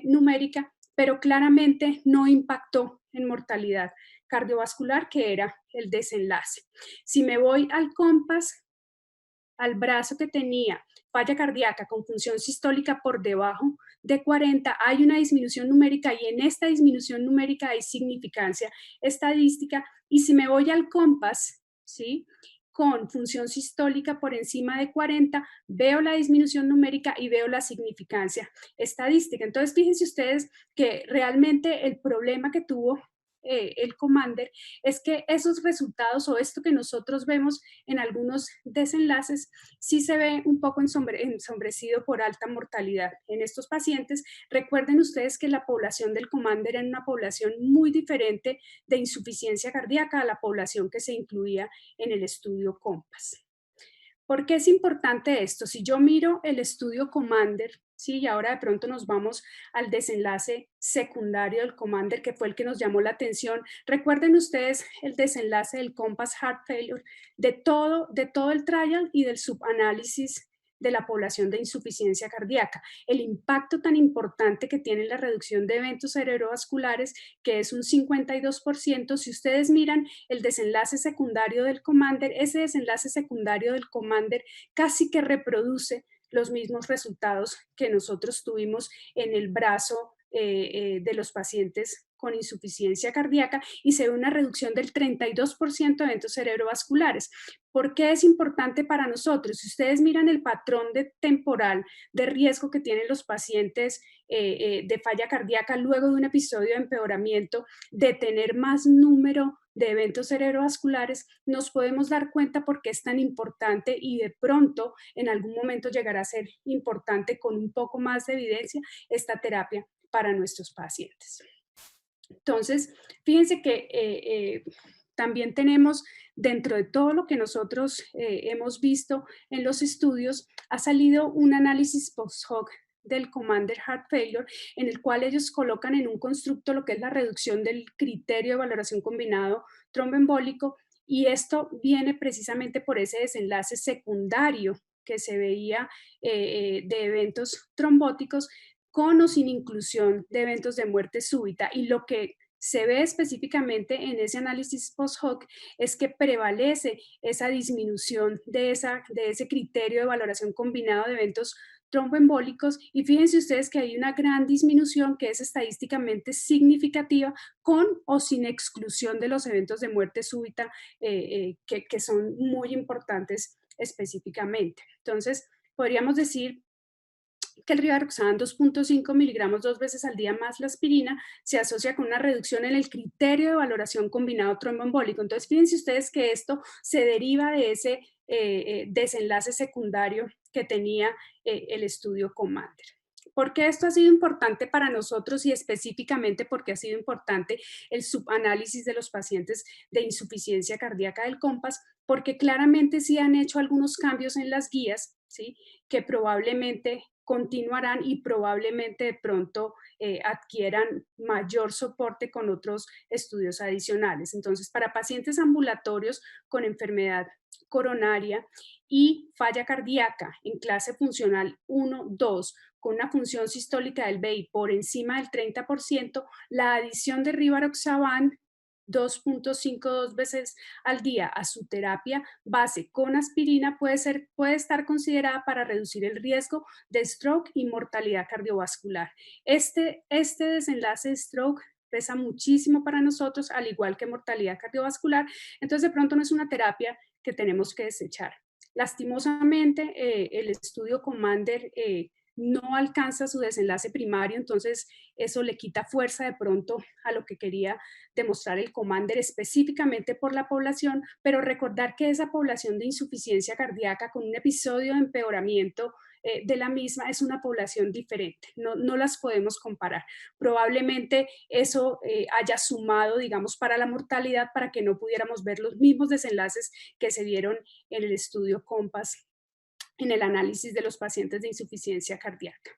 numérica, pero claramente no impactó en mortalidad cardiovascular, que era el desenlace. Si me voy al COMPASS, al brazo que tenía falla cardíaca con función sistólica por debajo de 40, hay una disminución numérica y en esta disminución numérica hay significancia estadística. Y si me voy al COMPASS, ¿sí?, con función sistólica por encima de 40, veo la disminución numérica y veo la significancia estadística. Entonces, fíjense ustedes que realmente el problema que tuvo el Commander es que esos resultados o esto que nosotros vemos en algunos desenlaces sí se ve un poco ensombrecido por alta mortalidad en estos pacientes. Recuerden ustedes que la población del Commander era una población muy diferente de insuficiencia cardíaca a la población que se incluía en el estudio COMPASS. ¿Por qué es importante esto? Si yo miro el estudio Commander, sí, y ahora de pronto nos vamos al desenlace secundario del Commander, que fue el que nos llamó la atención. Recuerden ustedes el desenlace del COMPASS Heart Failure, de todo el trial y del subanálisis de la población de insuficiencia cardíaca. El impacto tan importante que tiene la reducción de eventos cerebrovasculares, que es un 52%. Si ustedes miran el desenlace secundario del Commander, ese desenlace secundario del Commander casi que reproduce los mismos resultados que nosotros tuvimos en el brazo de los pacientes con insuficiencia cardíaca y se ve una reducción del 32% de eventos cerebrovasculares. ¿Por qué es importante para nosotros? Si ustedes miran el patrón temporal de riesgo que tienen los pacientes de falla cardíaca luego de un episodio de empeoramiento, de tener más número de eventos cerebrovasculares, nos podemos dar cuenta por qué es tan importante y de pronto en algún momento llegará a ser importante con un poco más de evidencia esta terapia para nuestros pacientes. Entonces, fíjense que también tenemos, dentro de todo lo que nosotros hemos visto en los estudios, ha salido un análisis post-hoc del Commander Heart Failure, en el cual ellos colocan en un constructo lo que es la reducción del criterio de valoración combinado tromboembólico, y esto viene precisamente por ese desenlace secundario que se veía de eventos trombóticos con o sin inclusión de eventos de muerte súbita. Y lo que se ve específicamente en ese análisis post-hoc es que prevalece esa disminución de ese criterio de valoración combinado de eventos tromboembólicos, y fíjense ustedes que hay una gran disminución que es estadísticamente significativa con o sin exclusión de los eventos de muerte súbita que son muy importantes específicamente. Entonces, podríamos decir que el Rivaroxaban 2.5 miligramos 2 veces al día más la aspirina se asocia con una reducción en el criterio de valoración combinado tromboembólico. Entonces, fíjense ustedes que esto se deriva de ese desenlace secundario que tenía el estudio Commander. ¿Por qué esto ha sido importante para nosotros y específicamente porque ha sido importante el subanálisis de los pacientes de insuficiencia cardíaca del COMPASS? Porque claramente sí han hecho algunos cambios en las guías, ¿sí?, que probablemente continuarán y probablemente de pronto adquieran mayor soporte con otros estudios adicionales. Entonces, para pacientes ambulatorios con enfermedad coronaria y falla cardíaca en clase funcional 1, 2, con una función sistólica del BI por encima del 30%, la adición de rivaroxaban 2.52 veces al día a su terapia base con aspirina puede estar considerada para reducir el riesgo de stroke y mortalidad cardiovascular. Este desenlace de stroke pesa muchísimo para nosotros, al igual que mortalidad cardiovascular, entonces de pronto no es una terapia que tenemos que desechar. Lastimosamente, el estudio Commander no alcanza su desenlace primario, entonces eso le quita fuerza de pronto a lo que quería demostrar el Commander específicamente por la población, pero recordar que esa población de insuficiencia cardíaca con un episodio de empeoramiento de la misma es una población diferente, no las podemos comparar. Probablemente eso haya sumado, digamos, para la mortalidad para que no pudiéramos ver los mismos desenlaces que se dieron en el estudio COMPASS en el análisis de los pacientes de insuficiencia cardíaca.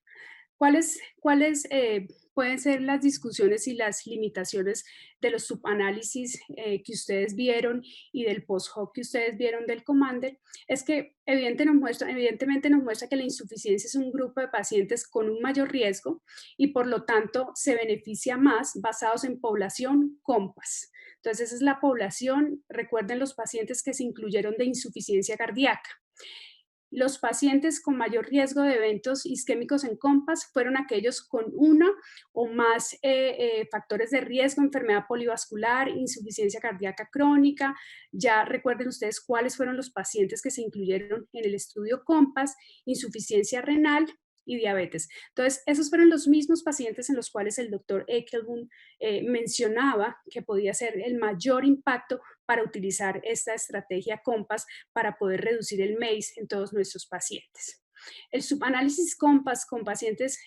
¿Cuáles pueden ser las discusiones y las limitaciones de los subanálisis que ustedes vieron y del post-hoc que ustedes vieron del Commander? Es que evidentemente nos muestra que la insuficiencia es un grupo de pacientes con un mayor riesgo y por lo tanto se beneficia más basados en población COMPASS. Entonces esa es la población, recuerden los pacientes que se incluyeron de insuficiencia cardíaca. Los pacientes con mayor riesgo de eventos isquémicos en COMPASS fueron aquellos con uno o más factores de riesgo, enfermedad polivascular, insuficiencia cardíaca crónica. Ya recuerden ustedes cuáles fueron los pacientes que se incluyeron en el estudio COMPASS, insuficiencia renal y diabetes. Entonces, esos fueron los mismos pacientes en los cuales el doctor Ekelboom mencionaba que podía ser el mayor impacto para utilizar esta estrategia COMPASS para poder reducir el MACE en todos nuestros pacientes. El subanálisis COMPASS con pacientes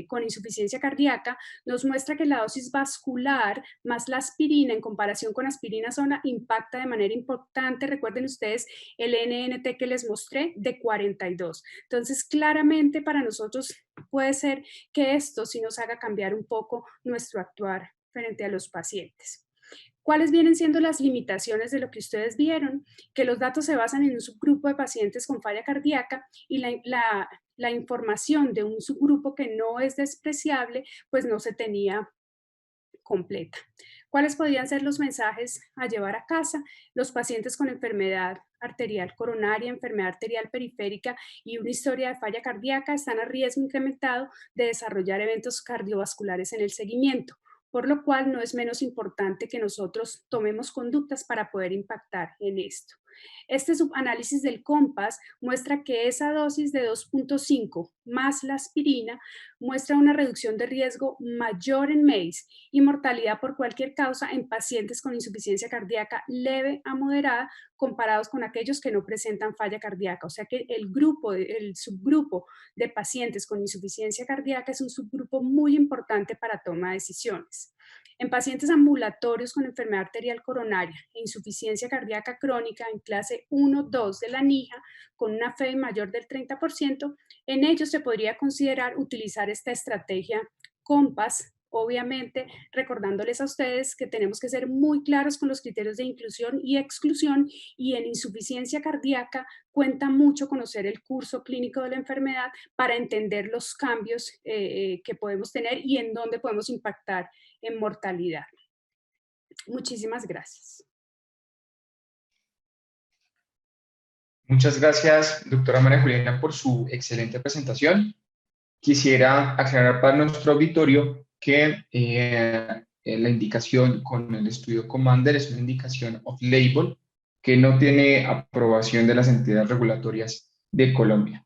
con insuficiencia cardíaca nos muestra que la dosis vascular más la aspirina en comparación con aspirina sola impacta de manera importante. Recuerden ustedes el NNT que les mostré de 42. Entonces, claramente para nosotros puede ser que esto sí nos haga cambiar un poco nuestro actuar frente a los pacientes. ¿Cuáles vienen siendo las limitaciones de lo que ustedes vieron? Que los datos se basan en un subgrupo de pacientes con falla cardíaca y la información de un subgrupo que no es despreciable, pues no se tenía completa. ¿Cuáles podrían ser los mensajes a llevar a casa? Los pacientes con enfermedad arterial coronaria, enfermedad arterial periférica y una historia de falla cardíaca están a riesgo incrementado de desarrollar eventos cardiovasculares en el seguimiento, por lo cual no es menos importante que nosotros tomemos conductas para poder impactar en esto. Este subanálisis del COMPASS muestra que esa dosis de 2.5 más la aspirina muestra una reducción de riesgo mayor en MACE y mortalidad por cualquier causa en pacientes con insuficiencia cardíaca leve a moderada comparados con aquellos que no presentan falla cardíaca. O sea que el subgrupo de pacientes con insuficiencia cardíaca es un subgrupo muy importante para toma de decisiones. En pacientes ambulatorios con enfermedad arterial coronaria e insuficiencia cardíaca crónica en clase 1-2 de la NIJA con una FEI mayor del 30%, en ellos se podría considerar utilizar esta estrategia COMPASS, obviamente recordándoles a ustedes que tenemos que ser muy claros con los criterios de inclusión y exclusión, y en insuficiencia cardíaca cuenta mucho conocer el curso clínico de la enfermedad para entender los cambios que podemos tener y en dónde podemos impactar en mortalidad. Muchísimas gracias. Muchas gracias, doctora María Juliana, por su excelente presentación. Quisiera aclarar para nuestro auditorio que la indicación con el estudio Commander es una indicación off-label que no tiene aprobación de las entidades regulatorias de Colombia.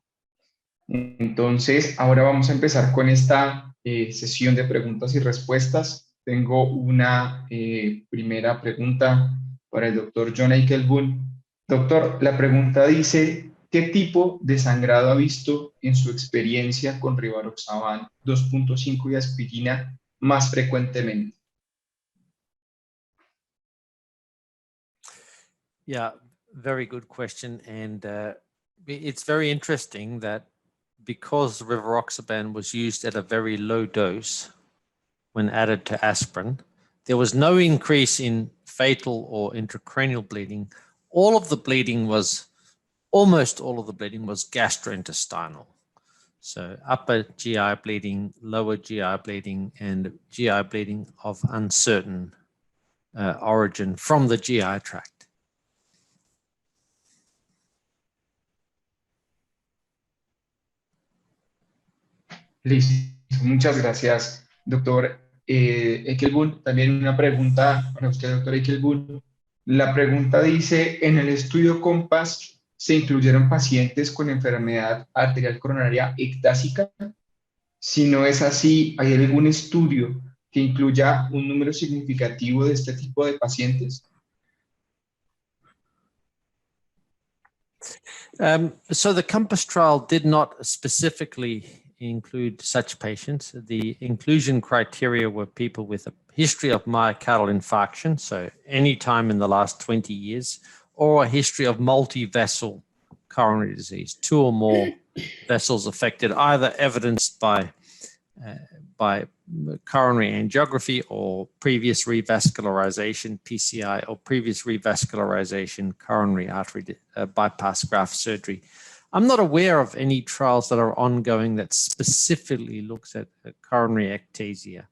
Entonces, ahora vamos a empezar con esta sesión de preguntas y respuestas. Tengo una primera pregunta para el doctor John Ekelboom. Doctor, la pregunta dice, ¿qué tipo de sangrado ha visto en su experiencia con rivaroxaban 2.5 y aspirina más frecuentemente? Yeah, very good question. And it's very interesting that because rivaroxaban was used at a very low dose when added to aspirin, there was no increase in fatal or intracranial bleeding. All of the bleeding was almost all of the bleeding was gastrointestinal. So upper GI bleeding, lower GI bleeding, and GI bleeding of uncertain origin from the GI tract. Listo, muchas gracias, doctor Ekelboom. También una pregunta para usted, doctor Ekelboom. La pregunta dice, en el estudio COMPASS se incluyeron pacientes con enfermedad arterial coronaria ectásica. Si no es así, ¿hay algún estudio que incluya un número significativo de este tipo de pacientes? So the COMPASS trial did not specifically include such patients. The inclusion criteria were people with a history of myocardial infarction, so any time in the last 20 years, or a history of multi-vessel coronary disease, 2 or more vessels affected, either evidenced by coronary angiography or previous revascularization, PCI, or previous revascularization, coronary artery bypass graft surgery. I'm not aware of any trials that are ongoing that specifically looks at coronary ectasia.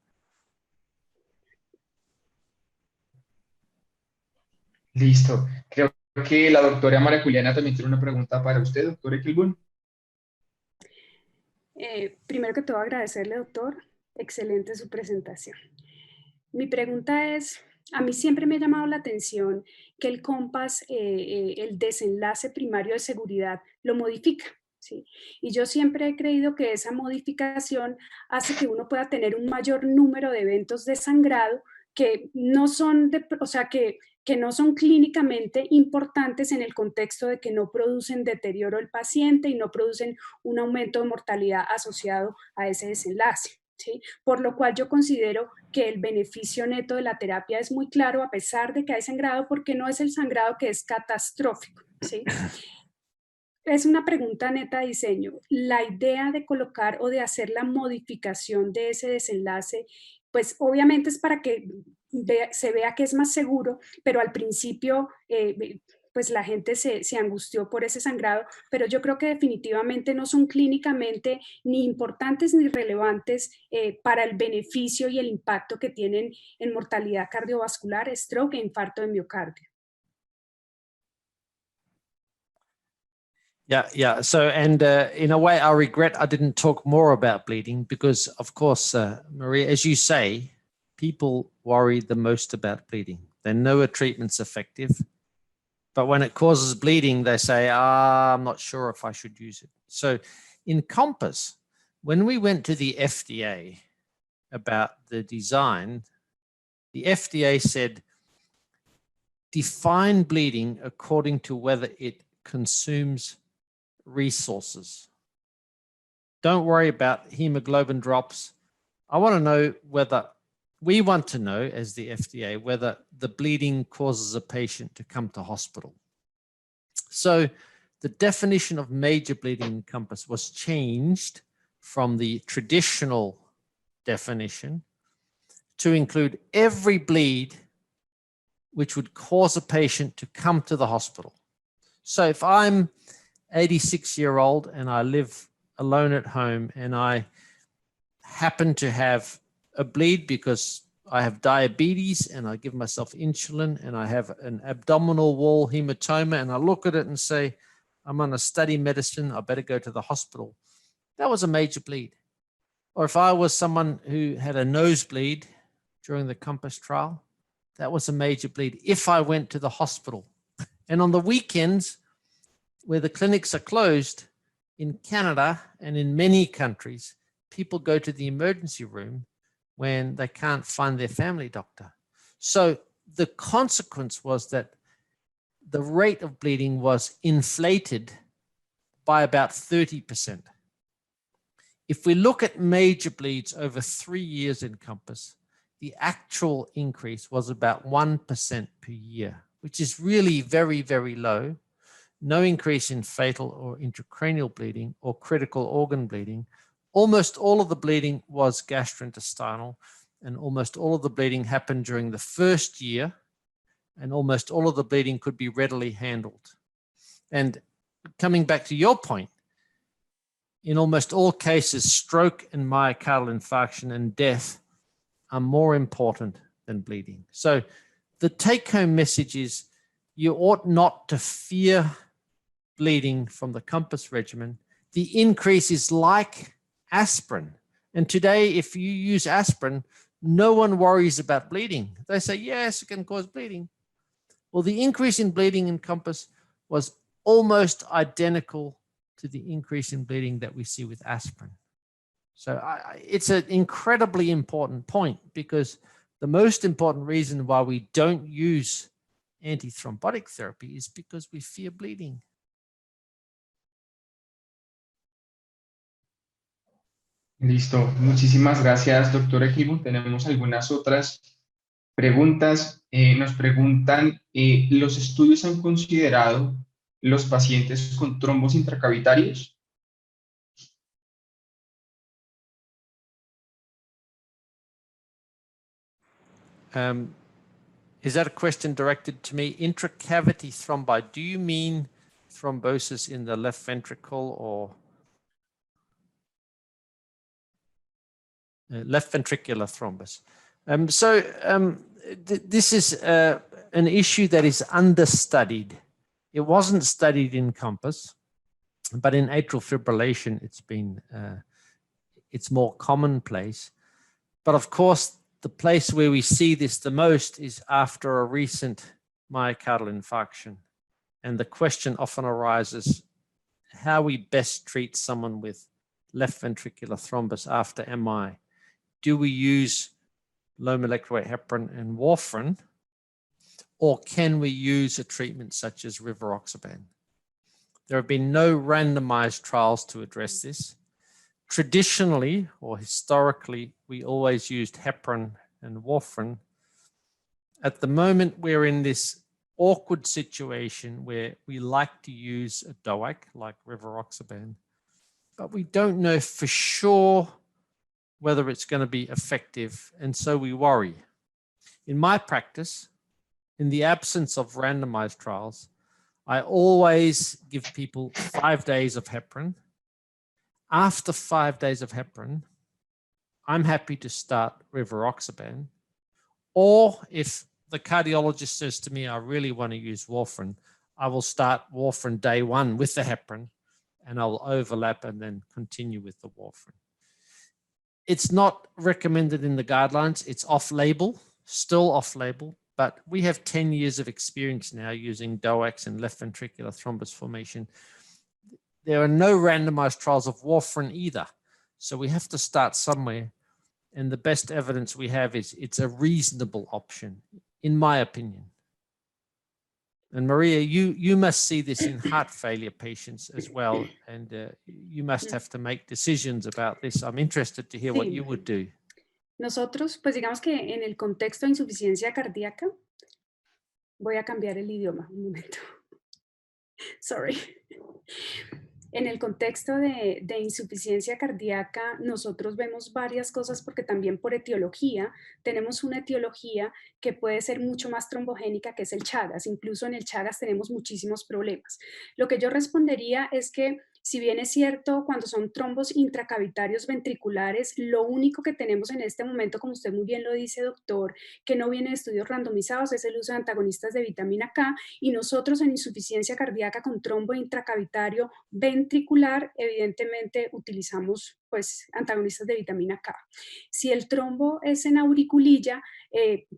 Listo. Creo que la doctora María Juliana también tiene una pregunta para usted, doctor Ekelboom. Primero que todo, agradecerle, doctor. Excelente su presentación. Mi pregunta es, a mí siempre me ha llamado la atención que el COMPASS, el desenlace primario de seguridad, lo modifica, ¿sí? Y yo siempre he creído que esa modificación hace que uno pueda tener un mayor número de eventos de sangrado que no son, que no son clínicamente importantes en el contexto de que no producen deterioro del paciente y no producen un aumento de mortalidad asociado a ese desenlace. ¿sí? Por lo cual yo considero que el beneficio neto de la terapia es muy claro a pesar de que hay sangrado, porque no es el sangrado que es catastrófico. ¿sí? Es una pregunta neta de diseño. La idea de colocar o de hacer la modificación de ese desenlace, pues obviamente es para que se vea que es más seguro, pero al principio pues la gente se angustió por ese sangrado, pero yo creo que definitivamente no son clínicamente ni importantes ni relevantes para el beneficio y el impacto que tienen en mortalidad cardiovascular, stroke e infarto de miocardio. Yeah. So, and in a way, I regret I didn't talk more about bleeding because, of course, Maria, as you say, people worry the most about bleeding. They know a treatment's effective, but when it causes bleeding, they say, I'm not sure if I should use it. So in COMPASS, when we went to the FDA about the design, the FDA said, define bleeding according to whether it consumes resources. Don't worry about hemoglobin drops. I want to know whether, we want to know as the FDA, whether the bleeding causes a patient to come to hospital. So the definition of major bleeding in COMPASS was changed from the traditional definition to include every bleed which would cause a patient to come to the hospital. So if I'm 86-year-old and I live alone at home and I happen to have a bleed because I have diabetes and I give myself insulin and I have an abdominal wall hematoma and I look at it and say, I'm going to study medicine, I better go to the hospital. That was a major bleed. Or if I was someone who had a nosebleed during the COMPASS trial, that was a major bleed if I went to the hospital. And on the weekends, where the clinics are closed in Canada and in many countries, people go to the emergency room when they can't find their family doctor. So the consequence was that the rate of bleeding was inflated by about 30%. If we look at major bleeds over 3 years in COMPASS, the actual increase was about 1% per year, which is really very, very low. No increase in fatal or intracranial bleeding or critical organ bleeding. Almost all of the bleeding was gastrointestinal, and almost all of the bleeding happened during the first year, and almost all of the bleeding could be readily handled. And coming back to your point, in almost all cases, stroke and myocardial infarction and death are more important than bleeding. So the take-home message is you ought not to fear bleeding from the COMPASS regimen. The increase is like aspirin. And today, if you use aspirin, no one worries about bleeding. They say, yes, it can cause bleeding. Well, the increase in bleeding in COMPASS was almost identical to the increase in bleeding that we see with aspirin. So it's an incredibly important point, because the most important reason why we don't use antithrombotic therapy is because we fear bleeding. Listo. Muchísimas gracias, doctor Equilbun. Tenemos algunas otras preguntas. Nos preguntan, ¿los estudios han considerado los pacientes con trombos intracavitarios? Is that a question directed to me? Intracavity thrombi, do you mean thrombosis in the left ventricle or left ventricular thrombus? This is an issue that is understudied. It wasn't studied in COMPASS, but in atrial fibrillation, it's more commonplace. But of course, the place where we see this the most is after a recent myocardial infarction. And the question often arises, how we best treat someone with left ventricular thrombus after MI. Do we use low molecular weight heparin and warfarin, or can we use a treatment such as rivaroxaban? There have been no randomized trials to address this. Traditionally, or historically, we always used heparin and warfarin. At the moment, we're in this awkward situation where we like to use a DOAC like rivaroxaban, but we don't know for sure whether it's going to be effective, and so we worry. In my practice, in the absence of randomized trials, I always give people 5 days of heparin. After 5 days of heparin, I'm happy to start rivaroxaban. Or if the cardiologist says to me, I really want to use warfarin, I will start warfarin day one with the heparin, and I'll overlap and then continue with the warfarin. It's not recommended in the guidelines. It's off-label, still off-label, but we have 10 years of experience now using DOACs and left ventricular thrombus formation. There are no randomized trials of warfarin either. So we have to start somewhere. And the best evidence we have is it's a reasonable option, in my opinion. And Maria, you must see this in heart failure patients as well. And you must have to make decisions about this. I'm interested to hear what you would do. Nosotros, pues digamos que en el contexto de insuficiencia cardíaca, voy a cambiar el idioma un momento. Sorry. En el contexto de insuficiencia cardíaca, nosotros vemos varias cosas porque también por etiología, tenemos una etiología que puede ser mucho más trombogénica, que es el Chagas. Incluso en el Chagas tenemos muchísimos problemas. Lo que yo respondería es que, si bien es cierto, cuando son trombos intracavitarios ventriculares, lo único que tenemos en este momento, como usted muy bien lo dice, doctor, que no viene de estudios randomizados, es el uso de antagonistas de vitamina K, y nosotros en insuficiencia cardíaca con trombo intracavitario ventricular, evidentemente utilizamos pues antagonistas de vitamina K. Si el trombo es en auriculilla,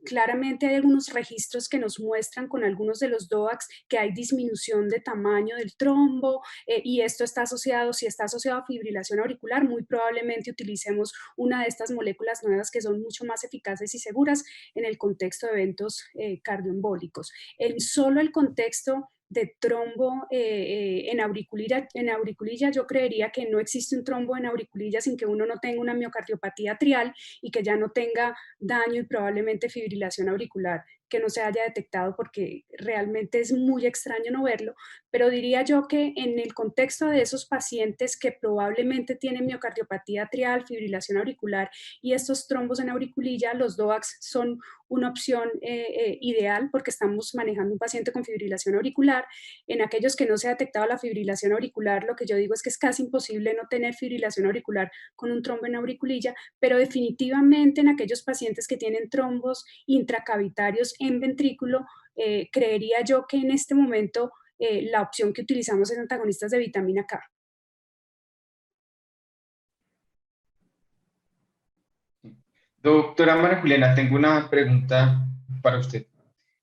claramente hay algunos registros que nos muestran con algunos de los DOACs que hay disminución de tamaño del trombo, y esto está asociado, si está asociado a fibrilación auricular, muy probablemente utilicemos una de estas moléculas nuevas que son mucho más eficaces y seguras en el contexto de eventos cardioembólicos. En solo el contexto de trombo en auriculilla, yo creería que no existe un trombo en auriculilla sin que uno no tenga una miocardiopatía atrial y que ya no tenga daño y probablemente fibrilación auricular, que no se haya detectado, porque realmente es muy extraño no verlo, pero diría yo que en el contexto de esos pacientes que probablemente tienen miocardiopatía atrial, fibrilación auricular y estos trombos en auriculilla, los DOACs son una opción ideal porque estamos manejando un paciente con fibrilación auricular. En aquellos que no se ha detectado la fibrilación auricular, lo que yo digo es que es casi imposible no tener fibrilación auricular con un trombo en auriculilla, pero definitivamente en aquellos pacientes que tienen trombos intracavitarios en ventrículo, creería yo que en este momento la opción que utilizamos es antagonistas de vitamina K. Doctora María Juliana, tengo una pregunta para usted.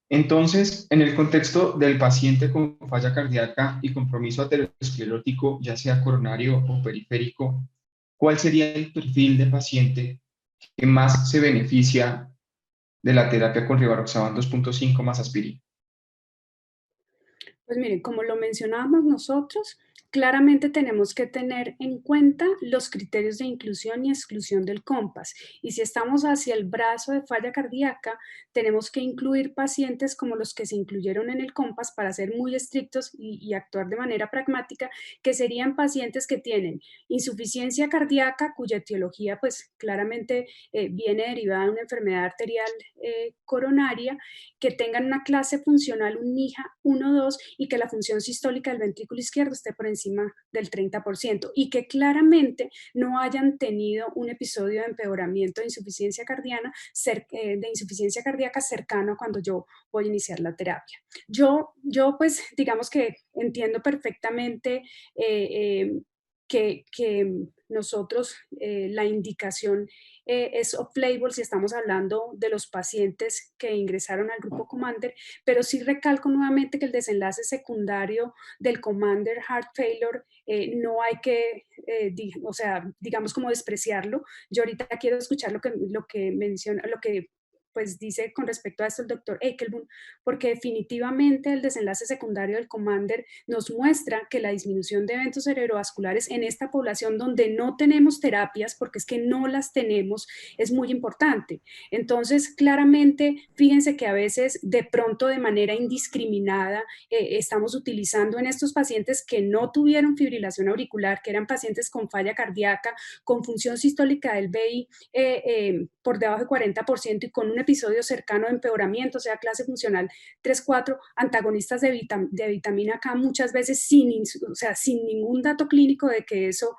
Entonces, en el contexto del paciente con falla cardíaca y compromiso aterosclerótico, ya sea coronario o periférico, ¿cuál sería el perfil de paciente que más se beneficia de la terapia con rivaroxaban 2.5 más aspirina? Pues miren, como lo mencionábamos nosotros, claramente tenemos que tener en cuenta los criterios de inclusión y exclusión del COMPAS. Y si estamos hacia el brazo de falla cardíaca, tenemos que incluir pacientes como los que se incluyeron en el COMPAS para ser muy estrictos y actuar de manera pragmática, que serían pacientes que tienen insuficiencia cardíaca, cuya etiología pues claramente viene derivada de una enfermedad arterial coronaria, que tengan una clase funcional, un NIHA 1-2 y que la función sistólica del ventrículo izquierdo esté por encima del 30% y que claramente no hayan tenido un episodio de empeoramiento de insuficiencia cardíaca cercano a cuando yo voy a iniciar la terapia. Yo pues digamos que entiendo perfectamente que nosotros la indicación es off-label si estamos hablando de los pacientes que ingresaron al grupo Commander, pero sí recalco nuevamente que el desenlace secundario del Commander Heart Failure no hay que, o sea, digamos como despreciarlo. Yo ahorita quiero escuchar lo que menciona, lo que pues dice con respecto a esto el doctor Ekelboom, porque definitivamente el desenlace secundario del Commander nos muestra que la disminución de eventos cerebrovasculares en esta población donde no tenemos terapias, porque es que no las tenemos, es muy importante. Entonces, claramente, fíjense que a veces de pronto de manera indiscriminada estamos utilizando en estos pacientes que no tuvieron fibrilación auricular, que eran pacientes con falla cardíaca, con función sistólica del BI por debajo de 40% y con un episodio cercano de empeoramiento, o sea, clase funcional 3-4, antagonistas de vitamina K, muchas veces sin ningún dato clínico de que eso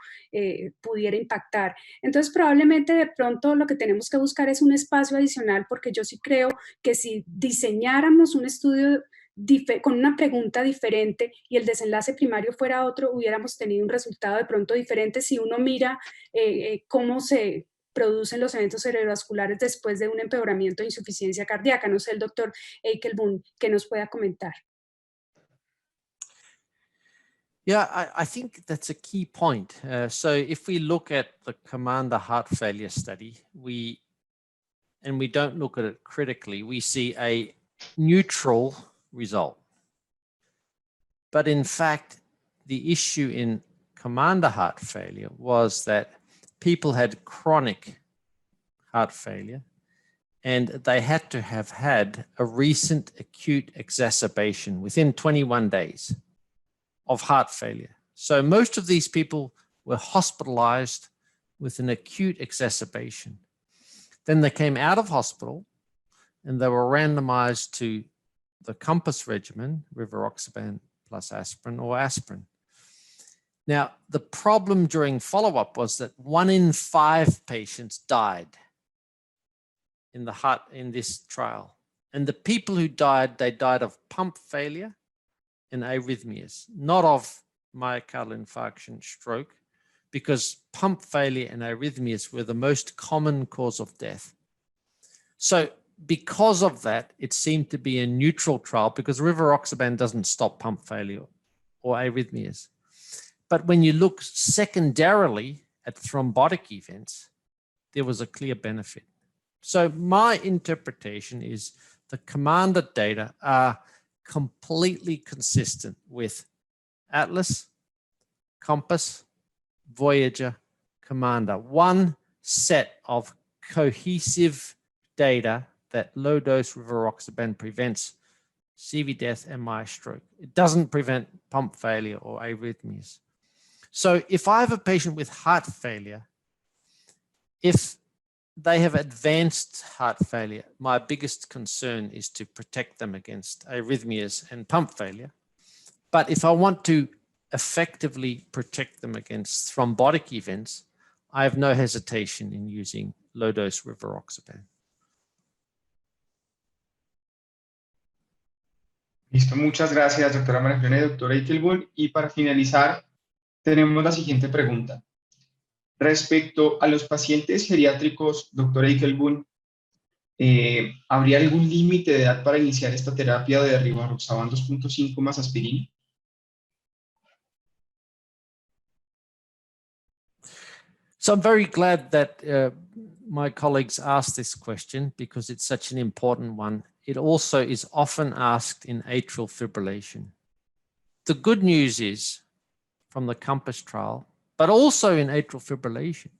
pudiera impactar. Entonces, probablemente de pronto lo que tenemos que buscar es un espacio adicional, porque yo sí creo que si diseñáramos un estudio con una pregunta diferente y el desenlace primario fuera otro, hubiéramos tenido un resultado de pronto diferente si uno mira cómo se producen los eventos cerebrovasculares después de un empeoramiento de insuficiencia cardíaca. No sé, el doctor Ekelboom, que nos pueda comentar. Yeah, I think that's a key point. So if we look at the Commander heart failure study, we don't look at it critically, we see a neutral result. But in fact, the issue in Commander heart failure was that people had chronic heart failure and they had to have had a recent acute exacerbation within 21 days of heart failure. So most of these people were hospitalized with an acute exacerbation. Then they came out of hospital and they were randomized to the COMPASS regimen, rivaroxaban plus aspirin or aspirin. Now, the problem during follow-up was that 1 in 5 patients died in this trial. And the people who died, they died of pump failure and arrhythmias, not of myocardial infarction, stroke, because pump failure and arrhythmias were the most common cause of death. So because of that, it seemed to be a neutral trial because rivaroxaban doesn't stop pump failure or arrhythmias. But when you look secondarily at thrombotic events, there was a clear benefit. So my interpretation is the Commander data are completely consistent with Atlas, COMPASS, Voyager, Commander. One set of cohesive data that low-dose rivaroxaban prevents CV death and MI stroke. It doesn't prevent pump failure or arrhythmias. So if I have a patient with heart failure, if they have advanced heart failure, my biggest concern is to protect them against arrhythmias and pump failure. But if I want to effectively protect them against thrombotic events, I have no hesitation in using low-dose rivaroxaban. Listo, muchas gracias, doctora María Juliana y doctora Eichelboom. Y para finalizar, tenemos la siguiente pregunta. Respecto a los pacientes geriátricos, doctora Eichelboom, ¿habría algún límite de edad para iniciar esta terapia de rivaroxaban 2.5 más aspirina? So I'm very glad that my colleagues asked this question because it's such an important one. It also is often asked in atrial fibrillation. The good news is from the COMPASS trial, but also in atrial fibrillation,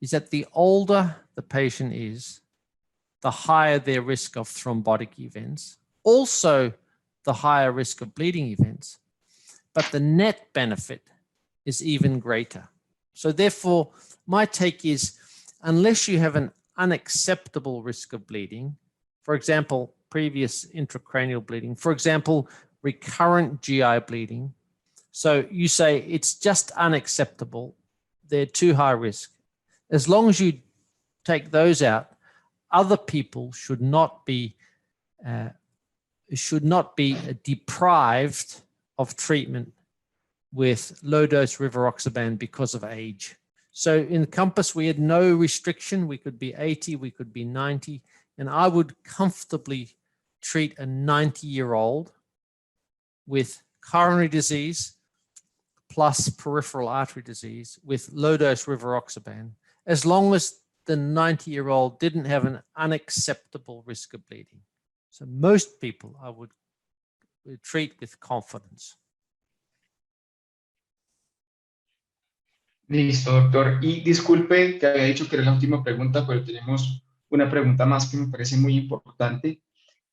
is that the older the patient is, the higher their risk of thrombotic events, also the higher risk of bleeding events, but the net benefit is even greater. So therefore, my take is, unless you have an unacceptable risk of bleeding, for example, previous intracranial bleeding, for example, recurrent GI bleeding, so you say it's just unacceptable, they're too high risk. As long as you take those out, other people should not be deprived of treatment with low-dose rivaroxaban because of age. So in COMPASS, we had no restriction. We could be 80, we could be 90, and I would comfortably treat a 90-year-old with coronary disease plus peripheral artery disease with low-dose rivaroxaban, as long as the 90-year-old didn't have an unacceptable risk of bleeding. So most people I would treat with confidence. Listo, doctor. Y disculpe que había dicho que era la última pregunta, pero tenemos una pregunta más que me parece muy importante.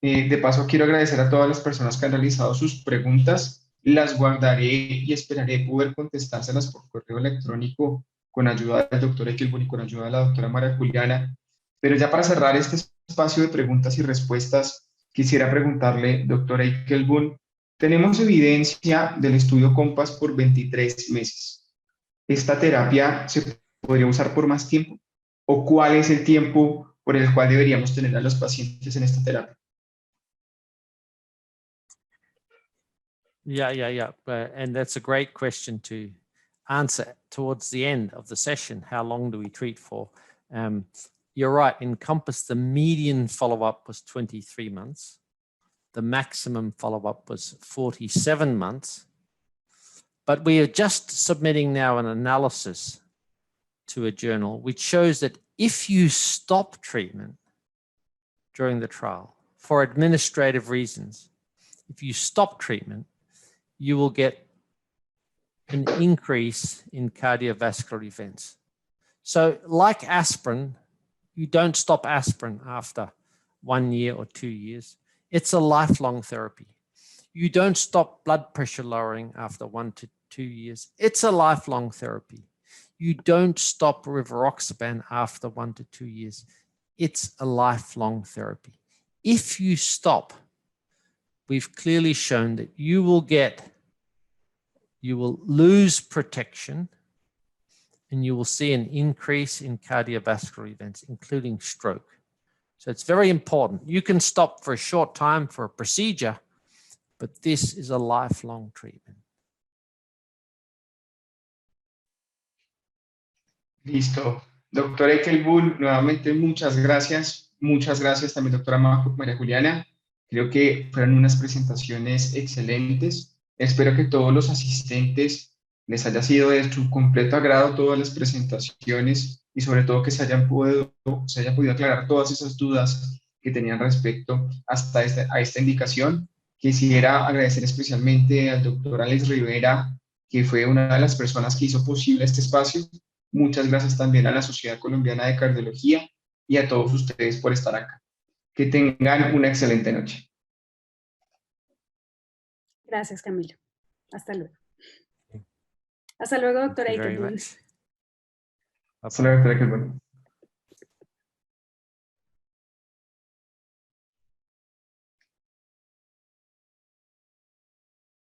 De paso, quiero agradecer a todas las personas que han realizado sus preguntas. Las guardaré y esperaré poder contestárselas por correo electrónico con ayuda del doctor Eichelboom y con ayuda de la doctora María Juliana. Pero ya para cerrar este espacio de preguntas y respuestas, quisiera preguntarle, doctor Eichelboom, tenemos evidencia del estudio COMPASS por 23 meses. ¿Esta terapia se podría usar por más tiempo? ¿O cuál es el tiempo por el cual deberíamos tener a los pacientes en esta terapia? Yeah. And that's a great question to answer towards the end of the session. How long do we treat for? You're right, in COMPASS, the median follow-up was 23 months. The maximum follow-up was 47 months. But we are just submitting now an analysis to a journal which shows that if you stop treatment during the trial for administrative reasons, if you stop treatment, you will get an increase in cardiovascular events. So like aspirin, you don't stop aspirin after 1 year or 2 years. It's a lifelong therapy. You don't stop blood pressure lowering after 1 to 2 years. It's a lifelong therapy. You don't stop rivaroxaban after 1 to 2 years. It's a lifelong therapy. If you stop, we've clearly shown that you will lose protection and you will see an increase in cardiovascular events, including stroke. So it's very important. You can stop for a short time for a procedure, but this is a lifelong treatment. Listo. Doctor Eichelboom, nuevamente muchas gracias. Muchas gracias también, doctora María Juliana. Creo que fueron unas presentaciones excelentes. Espero que todos los asistentes les haya sido de su completo agrado todas las presentaciones y sobre todo que se hayan podido aclarar todas esas dudas que tenían respecto a esta indicación. Quisiera agradecer especialmente al doctor Alex Rivera, que fue una de las personas que hizo posible este espacio. Muchas gracias también a la Sociedad Colombiana de Cardiología y a todos ustedes por estar acá. Que tengan una excelente noche. Gracias, Camilo. Hasta luego. Hasta luego, doctor Thank you very Eichelboom. much. Hasta luego, doctora Eichelboom.